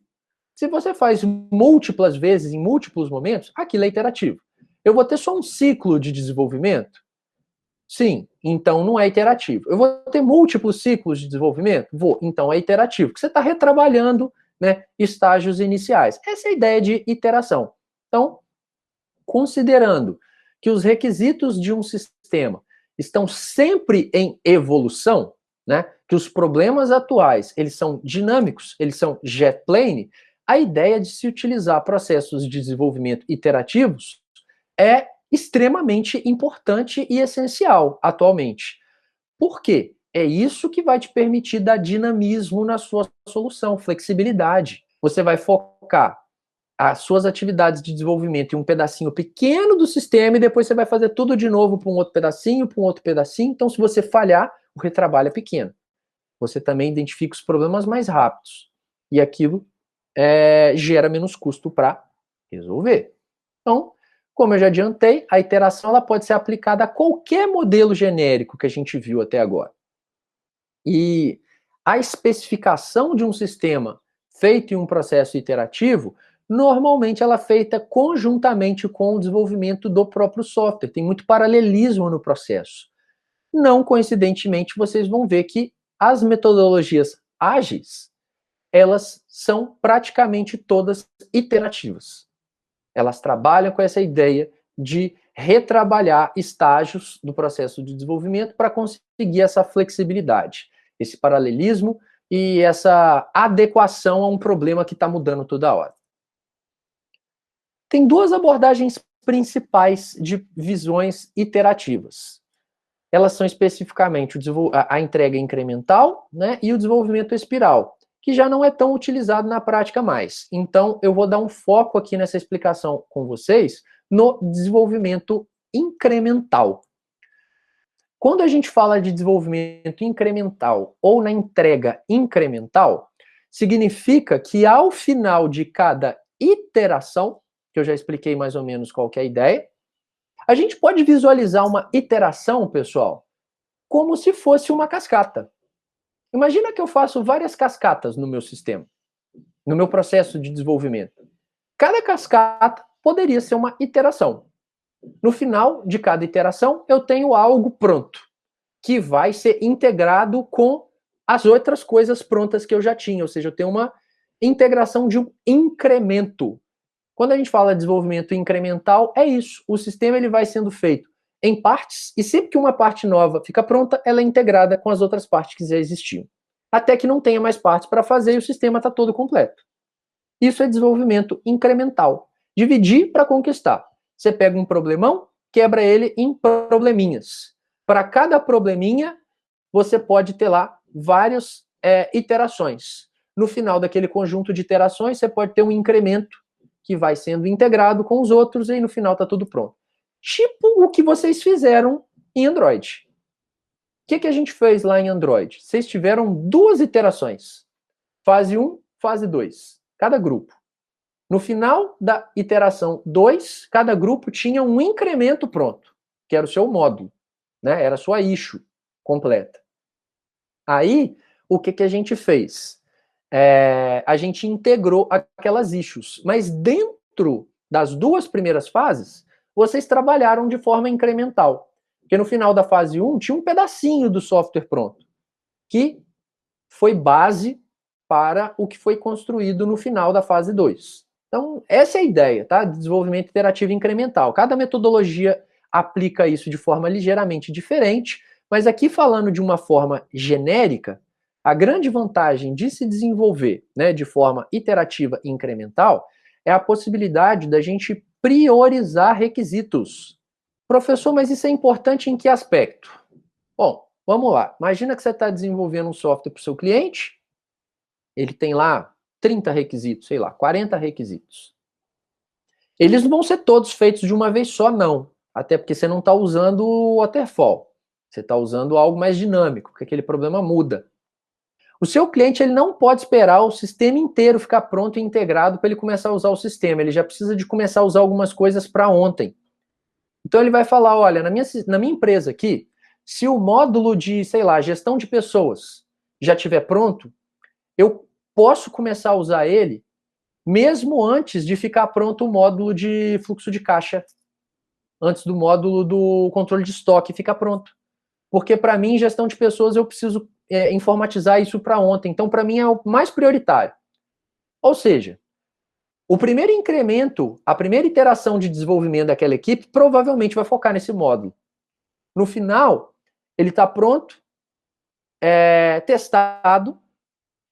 Se você faz múltiplas vezes, em múltiplos momentos, aquilo é iterativo. Eu vou ter só um ciclo de desenvolvimento? Sim, então não é iterativo. Eu vou ter múltiplos ciclos de desenvolvimento? Vou, então é iterativo, porque você está retrabalhando, né, estágios iniciais. Essa é a ideia de iteração. Então, considerando que os requisitos de um sistema estão sempre em evolução, né, que os problemas atuais eles são dinâmicos, eles são jet plane, a ideia de se utilizar processos de desenvolvimento iterativos é extremamente importante e essencial atualmente. Por quê? É isso que vai te permitir dar dinamismo na sua solução, flexibilidade. Você vai focar as suas atividades de desenvolvimento em um pedacinho pequeno do sistema e depois você vai fazer tudo de novo para um outro pedacinho, para um outro pedacinho. Então, se você falhar, o retrabalho é pequeno. Você também identifica os problemas mais rápidos. E aquilo gera menos custo para resolver. Então, como eu já adiantei, a iteração ela pode ser aplicada a qualquer modelo genérico que a gente viu até agora. E a especificação de um sistema feito em um processo iterativo, normalmente ela é feita conjuntamente com o desenvolvimento do próprio software. Tem muito paralelismo no processo. Não coincidentemente, vocês vão ver que as metodologias ágeis, elas são praticamente todas iterativas. Elas trabalham com essa ideia de retrabalhar estágios do processo de desenvolvimento para conseguir essa flexibilidade, esse paralelismo e essa adequação a um problema que está mudando toda hora. Tem duas abordagens principais de visões iterativas. Elas são especificamente a entrega incremental, né, e o desenvolvimento espiral, que já não é tão utilizado na prática mais. Então, eu vou dar um foco aqui nessa explicação com vocês no desenvolvimento incremental. Quando a gente fala de desenvolvimento incremental ou na entrega incremental, significa que ao final de cada iteração, que eu já expliquei mais ou menos qual que é a ideia, a gente pode visualizar uma iteração, pessoal, como se fosse uma cascata. Imagina que eu faço várias cascatas no meu sistema, no meu processo de desenvolvimento. Cada cascata poderia ser uma iteração. No final de cada iteração, eu tenho algo pronto, que vai ser integrado com as outras coisas prontas que eu já tinha. Ou seja, eu tenho uma integração de um incremento. Quando a gente fala de desenvolvimento incremental, é isso. O sistema ele vai sendo feito em partes, e sempre que uma parte nova fica pronta, ela é integrada com as outras partes que já existiam. Até que não tenha mais partes para fazer e o sistema está todo completo. Isso é desenvolvimento incremental. Dividir para conquistar. Você pega um problemão, quebra ele em probleminhas. Para cada probleminha, você pode ter lá várias iterações. No final daquele conjunto de iterações, você pode ter um incremento que vai sendo integrado com os outros e no final está tudo pronto. Tipo o que vocês fizeram em Android. O que a gente fez lá em Android? Vocês tiveram duas iterações. Fase 1, fase 2. Cada grupo. No final da iteração 2, cada grupo tinha um incremento pronto, que era o seu módulo, né? Era a sua issue completa. Aí, o que a gente fez? A gente integrou aquelas issues, mas dentro das duas primeiras fases, vocês trabalharam de forma incremental. Porque no final da fase 1 tinha um pedacinho do software pronto, que foi base para o que foi construído no final da fase 2. Então, essa é a ideia, tá? Desenvolvimento iterativo incremental. Cada metodologia aplica isso de forma ligeiramente diferente, mas aqui falando de uma forma genérica, A grande vantagem de se desenvolver, né, de forma iterativa e incremental é a possibilidade da gente priorizar requisitos. Professor, mas isso é importante em que aspecto? Bom, vamos lá. Imagina que você está desenvolvendo um software para o seu cliente, ele tem lá 30 requisitos, sei lá, 40 requisitos. Eles não vão ser todos feitos de uma vez só, não. Até porque você não está usando o waterfall. Você está usando algo mais dinâmico, porque aquele problema muda. O seu cliente ele não pode esperar o sistema inteiro ficar pronto e integrado para ele começar a usar o sistema. Ele já precisa de começar a usar algumas coisas para ontem. Então ele vai falar, olha, na minha empresa aqui, se o módulo de, sei lá, gestão de pessoas já estiver pronto, eu posso começar a usar ele mesmo antes de ficar pronto o módulo de fluxo de caixa, antes do módulo do controle de estoque ficar pronto. Porque para mim, gestão de pessoas, eu preciso informatizar isso para ontem. Então, para mim, é o mais prioritário. Ou seja, o primeiro incremento, a primeira iteração de desenvolvimento daquela equipe, provavelmente vai focar nesse módulo. No final, ele está pronto, testado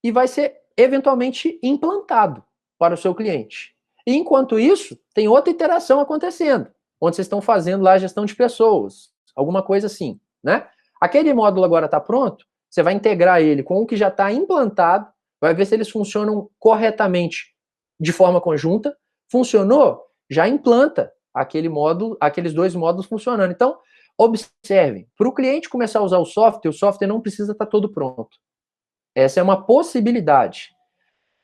e vai ser eventualmente implantado para o seu cliente. E enquanto isso, tem outra iteração acontecendo, onde vocês estão fazendo lá a gestão de pessoas, alguma coisa assim, né? Aquele módulo agora está pronto, você vai integrar ele com o que já está implantado, vai ver se eles funcionam corretamente de forma conjunta. Funcionou? Já implanta aquele módulo, aqueles dois módulos funcionando. Então, observem, para o cliente começar a usar o software não precisa estar todo pronto. Essa é uma possibilidade.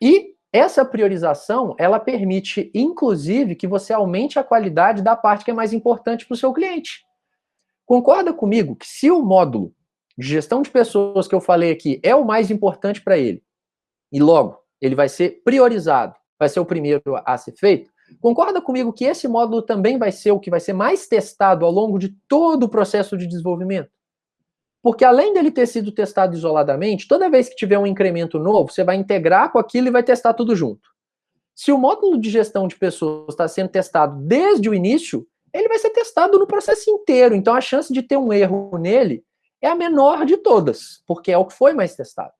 E essa priorização, ela permite, inclusive, que você aumente a qualidade da parte que é mais importante para o seu cliente. Concorda comigo que se o módulo de gestão de pessoas que eu falei aqui é o mais importante para ele, e logo ele vai ser priorizado, vai ser o primeiro a ser feito, concorda comigo que esse módulo também vai ser o que vai ser mais testado ao longo de todo o processo de desenvolvimento? Porque além dele ter sido testado isoladamente, toda vez que tiver um incremento novo, você vai integrar com aquilo e vai testar tudo junto. Se o módulo de gestão de pessoas está sendo testado desde o início, ele vai ser testado no processo inteiro. Então a chance de ter um erro nele é a menor de todas, porque é o que foi mais testado.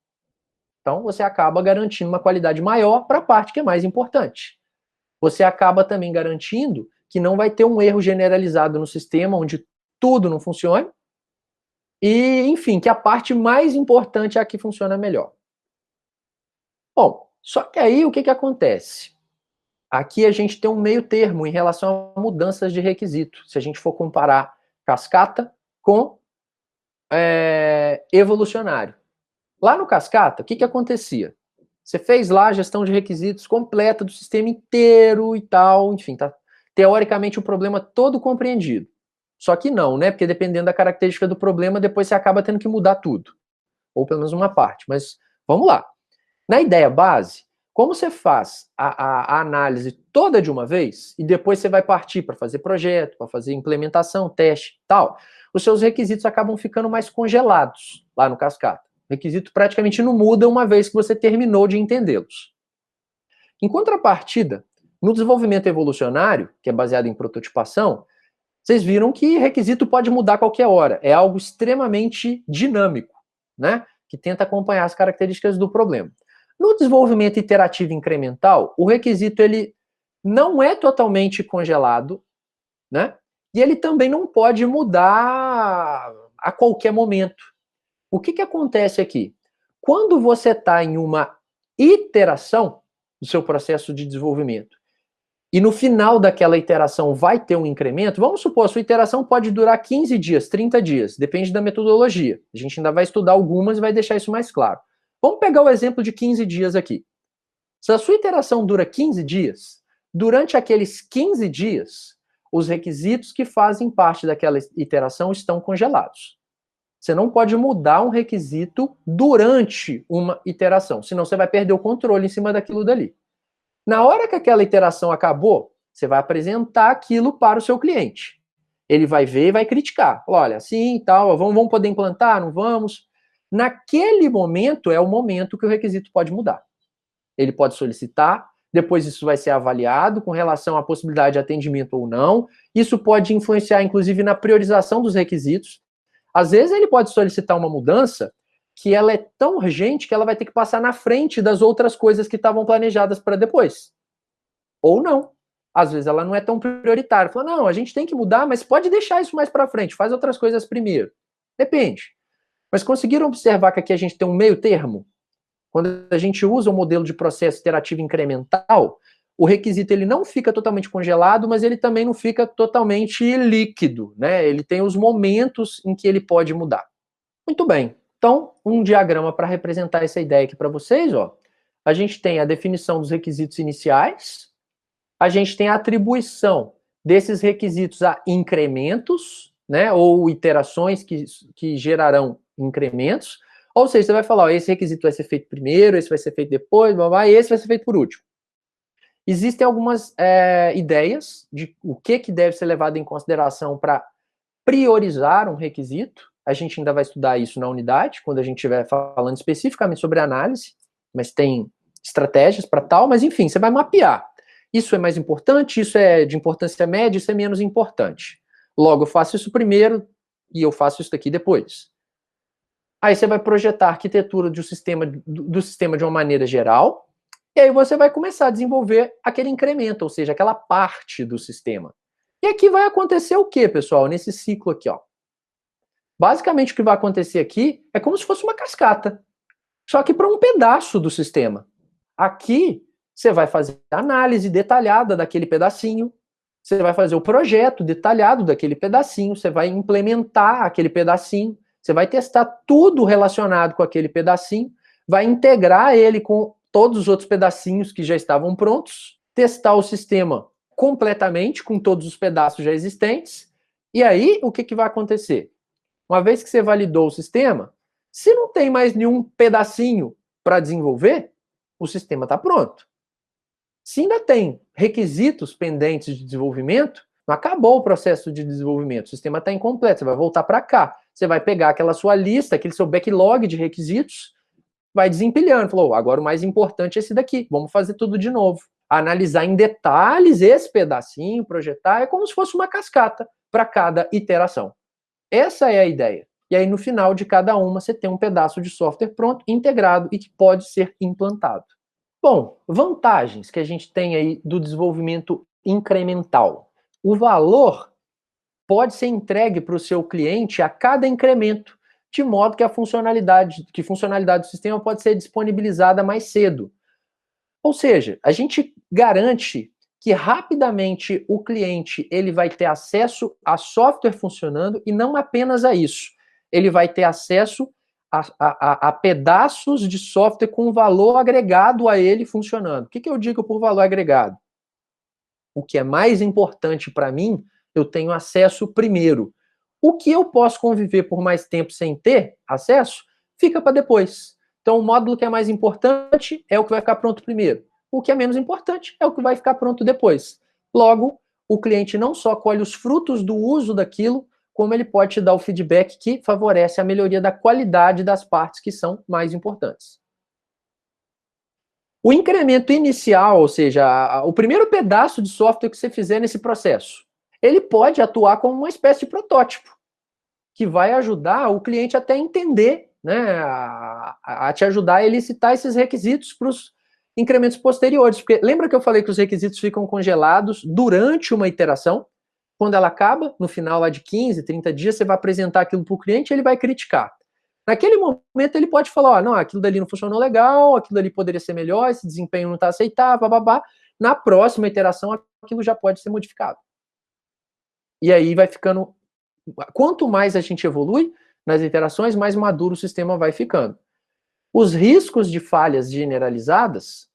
Então você acaba garantindo uma qualidade maior para a parte que é mais importante. Você acaba também garantindo que não vai ter um erro generalizado no sistema onde tudo não funcione. E, enfim, que a parte mais importante é a que funciona melhor. Bom, só que aí o que acontece? Aqui a gente tem um meio termo em relação a mudanças de requisito, se a gente for comparar cascata com evolucionário. Lá no cascata, o que acontecia? Você fez lá a gestão de requisitos completa do sistema inteiro e tal, enfim, tá teoricamente o problema todo compreendido. Só que não, né? Porque dependendo da característica do problema, depois você acaba tendo que mudar tudo. Ou pelo menos uma parte. Mas vamos lá. Na ideia base, como você faz a análise toda de uma vez, e depois você vai partir para fazer projeto, para fazer implementação, teste e tal, os seus requisitos acabam ficando mais congelados lá no cascata. O requisito praticamente não muda uma vez que você terminou de entendê-los. Em contrapartida, no desenvolvimento evolucionário, que é baseado em prototipação, vocês viram que requisito pode mudar a qualquer hora. É algo extremamente dinâmico, né? Que tenta acompanhar as características do problema. No desenvolvimento iterativo incremental, o requisito ele não é totalmente congelado, né? E ele também não pode mudar a qualquer momento. O que acontece aqui? Quando você está em uma iteração do seu processo de desenvolvimento, e no final daquela iteração vai ter um incremento, vamos supor, a sua iteração pode durar 15 dias, 30 dias, depende da metodologia. A gente ainda vai estudar algumas e vai deixar isso mais claro. Vamos pegar o exemplo de 15 dias aqui. Se a sua iteração dura 15 dias, durante aqueles 15 dias, os requisitos que fazem parte daquela iteração estão congelados. Você não pode mudar um requisito durante uma iteração, senão você vai perder o controle em cima daquilo dali. Na hora que aquela iteração acabou, você vai apresentar aquilo para o seu cliente. Ele vai ver e vai criticar. Olha, assim e tal, vamos poder implantar? Não vamos? Naquele momento é o momento que o requisito pode mudar. Ele pode solicitar, depois isso vai ser avaliado com relação à possibilidade de atendimento ou não. Isso pode influenciar, inclusive, na priorização dos requisitos. Às vezes ele pode solicitar uma mudança que ela é tão urgente que ela vai ter que passar na frente das outras coisas que estavam planejadas para depois. Ou não. Às vezes ela não é tão prioritária. Fala, não, a gente tem que mudar, mas pode deixar isso mais para frente, faz outras coisas primeiro. Depende. Mas conseguiram observar que aqui a gente tem um meio termo? Quando a gente usa o modelo de processo iterativo incremental, o requisito ele não fica totalmente congelado, mas ele também não fica totalmente líquido, né? Ele tem os momentos em que ele pode mudar. Muito bem. Então, um diagrama para representar essa ideia aqui para vocês, ó. A gente tem a definição dos requisitos iniciais, a gente tem a atribuição desses requisitos a incrementos, né, ou iterações que gerarão incrementos, ou seja, você vai falar, ó, esse requisito vai ser feito primeiro, esse vai ser feito depois, blá, blá, e esse vai ser feito por último. Existem algumas ideias de o que deve ser levado em consideração para priorizar um requisito. A gente ainda vai estudar isso na unidade, quando a gente estiver falando especificamente sobre análise, mas tem estratégias para tal, mas enfim, você vai mapear. Isso é mais importante, isso é de importância média, isso é menos importante. Logo, eu faço isso primeiro e eu faço isso daqui depois. Aí você vai projetar a arquitetura do sistema de uma maneira geral, e aí você vai começar a desenvolver aquele incremento, ou seja, aquela parte do sistema. E aqui vai acontecer o quê, pessoal? Nesse ciclo aqui, ó. Basicamente, o que vai acontecer aqui é como se fosse uma cascata, só que para um pedaço do sistema. Aqui, você vai fazer a análise detalhada daquele pedacinho, você vai fazer o projeto detalhado daquele pedacinho, você vai implementar aquele pedacinho, você vai testar tudo relacionado com aquele pedacinho, vai integrar ele com todos os outros pedacinhos que já estavam prontos, testar o sistema completamente com todos os pedaços já existentes, e aí o que vai acontecer? Uma vez que você validou o sistema, se não tem mais nenhum pedacinho para desenvolver, o sistema está pronto. Se ainda tem requisitos pendentes de desenvolvimento, não acabou o processo de desenvolvimento, o sistema está incompleto, você vai voltar para cá, você vai pegar aquela sua lista, aquele seu backlog de requisitos, vai desempilhando, falou, agora o mais importante é esse daqui, vamos fazer tudo de novo. Analisar em detalhes esse pedacinho, projetar, é como se fosse uma cascata para cada iteração. Essa é a ideia. E aí, no final de cada uma, você tem um pedaço de software pronto, integrado e que pode ser implantado. Bom, vantagens que a gente tem aí do desenvolvimento incremental. O valor pode ser entregue para o seu cliente a cada incremento, de modo que a funcionalidade do sistema pode ser disponibilizada mais cedo. Ou seja, a gente garante que rapidamente o cliente ele vai ter acesso a software funcionando e não apenas a isso. Ele vai ter acesso a pedaços de software com valor agregado a ele funcionando. O que eu digo por valor agregado? O que é mais importante para mim, eu tenho acesso primeiro. O que eu posso conviver por mais tempo sem ter acesso, fica para depois. Então, o módulo que é mais importante é o que vai ficar pronto primeiro. O que é menos importante é o que vai ficar pronto depois. Logo, o cliente não só colhe os frutos do uso daquilo, como ele pode te dar o feedback que favorece a melhoria da qualidade das partes que são mais importantes. O incremento inicial, ou seja, o primeiro pedaço de software que você fizer nesse processo, ele pode atuar como uma espécie de protótipo, que vai ajudar o cliente até a entender, né, a te ajudar a elicitar esses requisitos para os incrementos posteriores. Porque lembra que eu falei que os requisitos ficam congelados durante uma iteração? Quando ela acaba, no final lá de 15, 30 dias, você vai apresentar aquilo para o cliente e ele vai criticar. Naquele momento ele pode falar, não, aquilo dali não funcionou legal, aquilo dali poderia ser melhor, esse desempenho não está aceitável, bababá. Na próxima iteração, aquilo já pode ser modificado. E aí vai ficando... Quanto mais a gente evolui nas iterações, mais maduro o sistema vai ficando. Os riscos de falhas generalizadas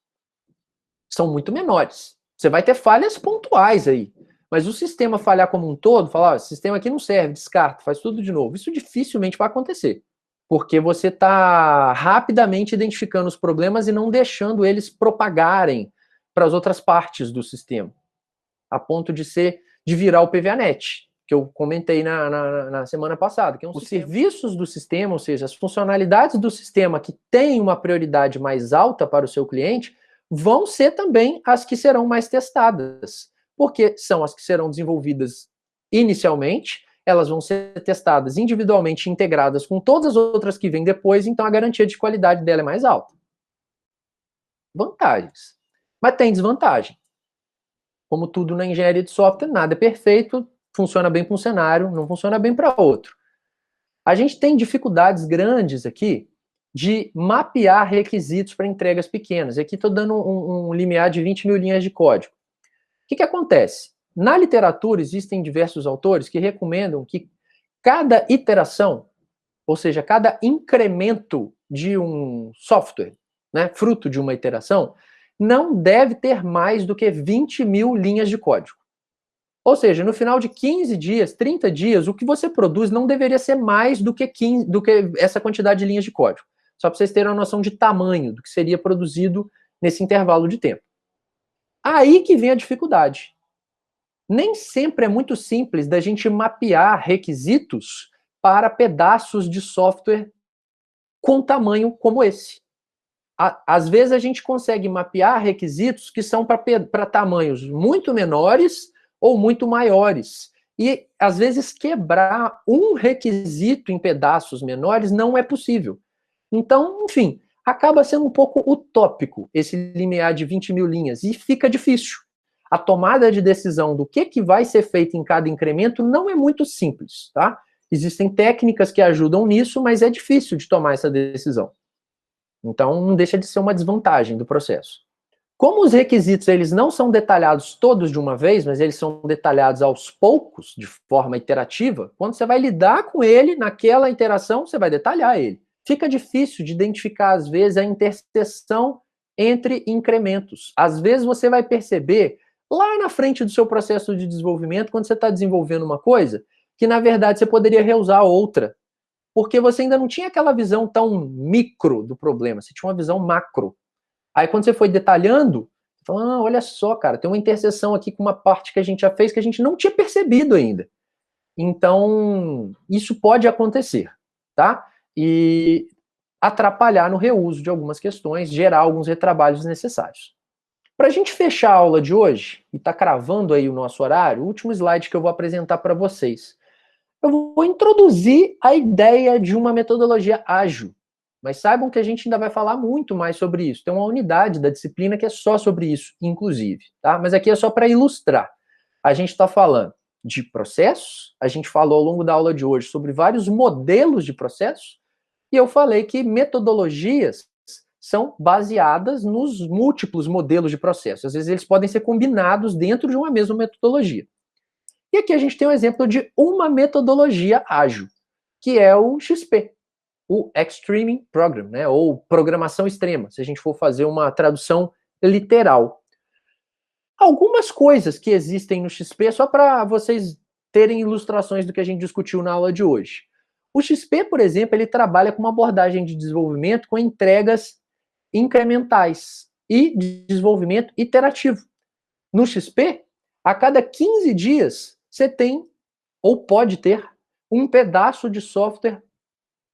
são muito menores. Você vai ter falhas pontuais aí, mas o sistema falhar como um todo, falar, esse sistema aqui não serve, descarta, faz tudo de novo, isso dificilmente vai acontecer, porque você está rapidamente identificando os problemas e não deixando eles propagarem para as outras partes do sistema, a ponto de virar o PVA-NET, que eu comentei na semana passada, que é os serviços do sistema, ou seja, as funcionalidades do sistema que têm uma prioridade mais alta para o seu cliente, vão ser também as que serão mais testadas, porque são as que serão desenvolvidas inicialmente elas vão ser testadas individualmente, integradas com todas as outras que vêm depois, então a garantia de qualidade dela é mais alta. Vantagens. Mas tem desvantagem. Como tudo na engenharia de software, nada é perfeito, funciona bem para um cenário, não funciona bem para outro. A gente tem dificuldades grandes aqui de mapear requisitos para entregas pequenas. Aqui estou dando um limiar de 20 mil linhas de código. O que acontece? Na literatura, existem diversos autores que recomendam que cada iteração, ou seja, cada incremento de um software, né, fruto de uma iteração, não deve ter mais do que 20 mil linhas de código. Ou seja, no final de 15 dias, 30 dias, o que você produz não deveria ser mais do que essa quantidade de linhas de código. Só para vocês terem uma noção de tamanho do que seria produzido nesse intervalo de tempo. Aí que vem a dificuldade. Nem sempre é muito simples da gente mapear requisitos para pedaços de software com tamanho como esse. Às vezes a gente consegue mapear requisitos que são para tamanhos muito menores ou muito maiores. E, às vezes, quebrar um requisito em pedaços menores não é possível. Então, enfim, acaba sendo um pouco utópico esse limiar de 20 mil linhas e fica difícil. A tomada de decisão do que vai ser feito em cada incremento não é muito simples, tá? Existem técnicas que ajudam nisso, mas é difícil de tomar essa decisão. Então, não deixa de ser uma desvantagem do processo. Como os requisitos eles não são detalhados todos de uma vez, mas eles são detalhados aos poucos, de forma iterativa, quando você vai lidar com ele, naquela interação, você vai detalhar ele. Fica difícil de identificar, às vezes, a interseção entre incrementos. Às vezes você vai perceber, lá na frente do seu processo de desenvolvimento, quando você está desenvolvendo uma coisa, que, na verdade, você poderia reusar outra, porque você ainda não tinha aquela visão tão micro do problema, você tinha uma visão macro. Aí quando você foi detalhando, você falou, olha só, cara, tem uma interseção aqui com uma parte que a gente já fez que a gente não tinha percebido ainda. Então, isso pode acontecer, tá? E atrapalhar no reuso de algumas questões, gerar alguns retrabalhos desnecessários. Para a gente fechar a aula de hoje, e tá cravando aí o nosso horário, o último slide que eu vou apresentar para vocês. Eu vou introduzir a ideia de uma metodologia ágil. Mas saibam que a gente ainda vai falar muito mais sobre isso. Tem uma unidade da disciplina que é só sobre isso, inclusive. Tá? Mas aqui é só para ilustrar. A gente está falando de processos, a gente falou ao longo da aula de hoje sobre vários modelos de processos, e eu falei que metodologias são baseadas nos múltiplos modelos de processos. Às vezes eles podem ser combinados dentro de uma mesma metodologia. E aqui a gente tem um exemplo de uma metodologia ágil, que é o XP. O Extreme Program, né, ou programação extrema, se a gente for fazer uma tradução literal. Algumas coisas que existem no XP, só para vocês terem ilustrações do que a gente discutiu na aula de hoje. O XP, por exemplo, ele trabalha com uma abordagem de desenvolvimento com entregas incrementais e de desenvolvimento iterativo. No XP, a cada 15 dias, você tem, ou pode ter, um pedaço de software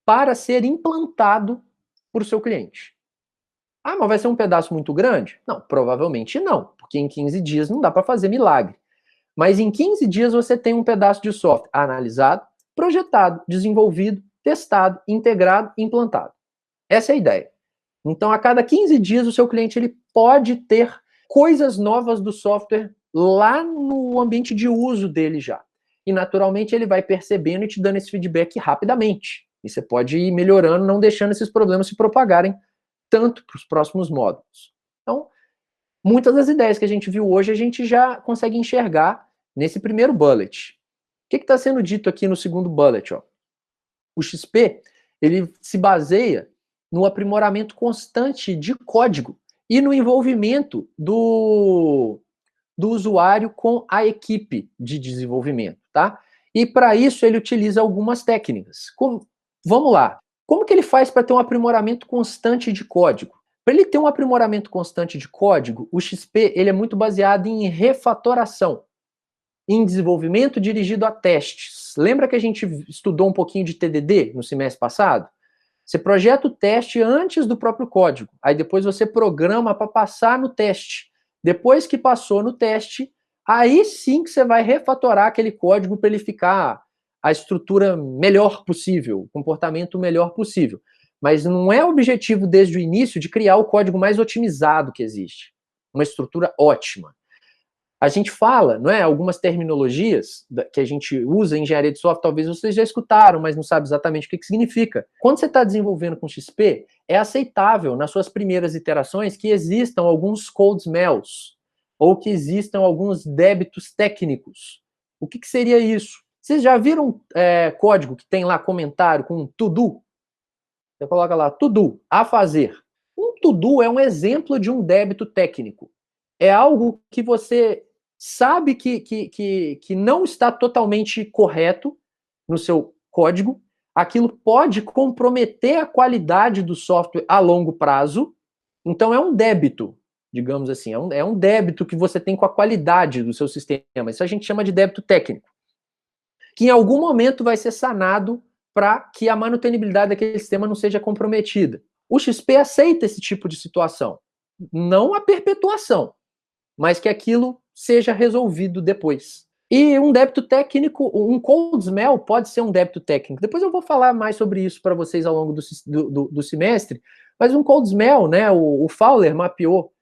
para ser implantado por seu cliente. Ah, mas vai ser um pedaço muito grande? Não, provavelmente não, porque em 15 dias não dá para fazer milagre. Mas em 15 dias você tem um pedaço de software analisado, projetado, desenvolvido, testado, integrado, implantado. Essa é a ideia. Então, a cada 15 dias o seu cliente ele pode ter coisas novas do software lá no ambiente de uso dele já. E naturalmente ele vai percebendo e te dando esse feedback rapidamente. E você pode ir melhorando, não deixando esses problemas se propagarem tanto para os próximos módulos. Então, muitas das ideias que a gente viu hoje, a gente já consegue enxergar nesse primeiro bullet. O que está sendo dito aqui no segundo bullet? Ó? O XP, ele se baseia no aprimoramento constante de código e no envolvimento do usuário com a equipe de desenvolvimento, tá? E para isso ele utiliza algumas técnicas. Vamos lá. Como que ele faz para ter um aprimoramento constante de código? Para ele ter um aprimoramento constante de código, o XP ele é muito baseado em refatoração, em desenvolvimento dirigido a testes. Lembra que a gente estudou um pouquinho de TDD no semestre passado? Você projeta o teste antes do próprio código, aí depois você programa para passar no teste. Depois que passou no teste, aí sim que você vai refatorar aquele código para ele ficar a estrutura melhor possível, o comportamento melhor possível. Mas não é objetivo desde o início de criar o código mais otimizado que existe. Uma estrutura ótima. A gente fala, não é? Algumas terminologias que a gente usa em engenharia de software, talvez vocês já escutaram, mas não sabem exatamente o que significa. Quando você está desenvolvendo com XP, é aceitável, nas suas primeiras iterações, que existam alguns cold smells, ou que existam alguns débitos técnicos. O que seria isso? Vocês já viram código que tem lá comentário com to do? Você coloca lá, to do, a fazer. Um to do é um exemplo de um débito técnico. É algo que você sabe que não está totalmente correto no seu código, aquilo pode comprometer a qualidade do software a longo prazo, então é um débito, digamos assim, é um débito que você tem com a qualidade do seu sistema, isso a gente chama de débito técnico, que em algum momento vai ser sanado para que a manutenibilidade daquele sistema não seja comprometida. O XP aceita esse tipo de situação, não a perpetuação, mas que aquilo seja resolvido depois. E um débito técnico, um cold smell pode ser um débito técnico. Depois eu vou falar mais sobre isso para vocês ao longo do semestre, mas um cold smell, né, o Fowler mapeou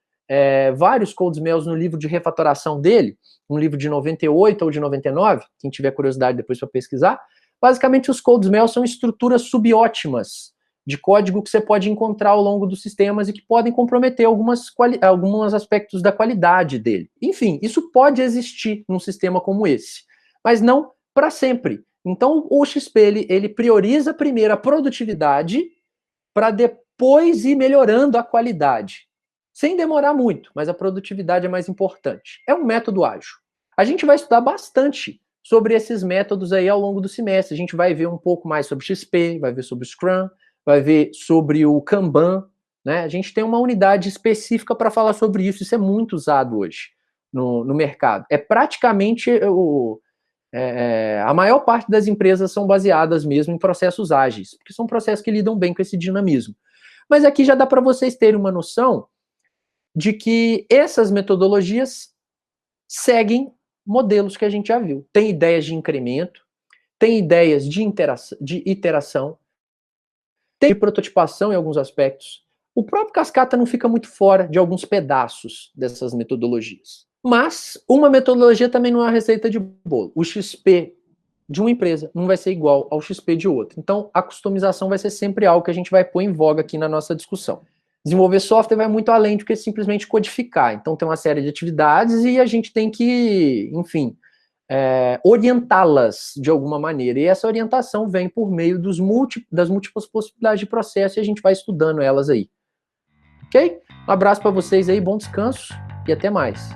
vários cold smells no livro de refatoração dele, um livro de 98 ou de 99, quem tiver curiosidade depois para pesquisar. Basicamente, os cold smells são estruturas subótimas de código que você pode encontrar ao longo dos sistemas e que podem comprometer alguns aspectos da qualidade dele. Enfim, isso pode existir num sistema como esse, mas não para sempre. Então, o XP ele prioriza primeiro a produtividade para depois ir melhorando a qualidade. Sem demorar muito, mas a produtividade é mais importante. É um método ágil. A gente vai estudar bastante sobre esses métodos aí ao longo do semestre. A gente vai ver um pouco mais sobre XP, vai ver sobre o Scrum, vai ver sobre o Kanban, né? A gente tem uma unidade específica para falar sobre isso, isso é muito usado hoje no mercado. É praticamente a maior parte das empresas são baseadas mesmo em processos ágeis, porque são processos que lidam bem com esse dinamismo. Mas aqui já dá para vocês terem uma noção de que essas metodologias seguem modelos que a gente já viu. Tem ideias de incremento, tem ideias de iteração, tem prototipação em alguns aspectos. O próprio Cascata não fica muito fora de alguns pedaços dessas metodologias. Mas uma metodologia também não é uma receita de bolo. O XP de uma empresa não vai ser igual ao XP de outra. Então, a customização vai ser sempre algo que a gente vai pôr em voga aqui na nossa discussão. Desenvolver software vai muito além do que simplesmente codificar. Então, tem uma série de atividades e a gente tem que, enfim, orientá-las de alguma maneira. E essa orientação vem por meio das múltiplas possibilidades de processo e a gente vai estudando elas aí. Ok? Um abraço para vocês aí, bom descanso e até mais.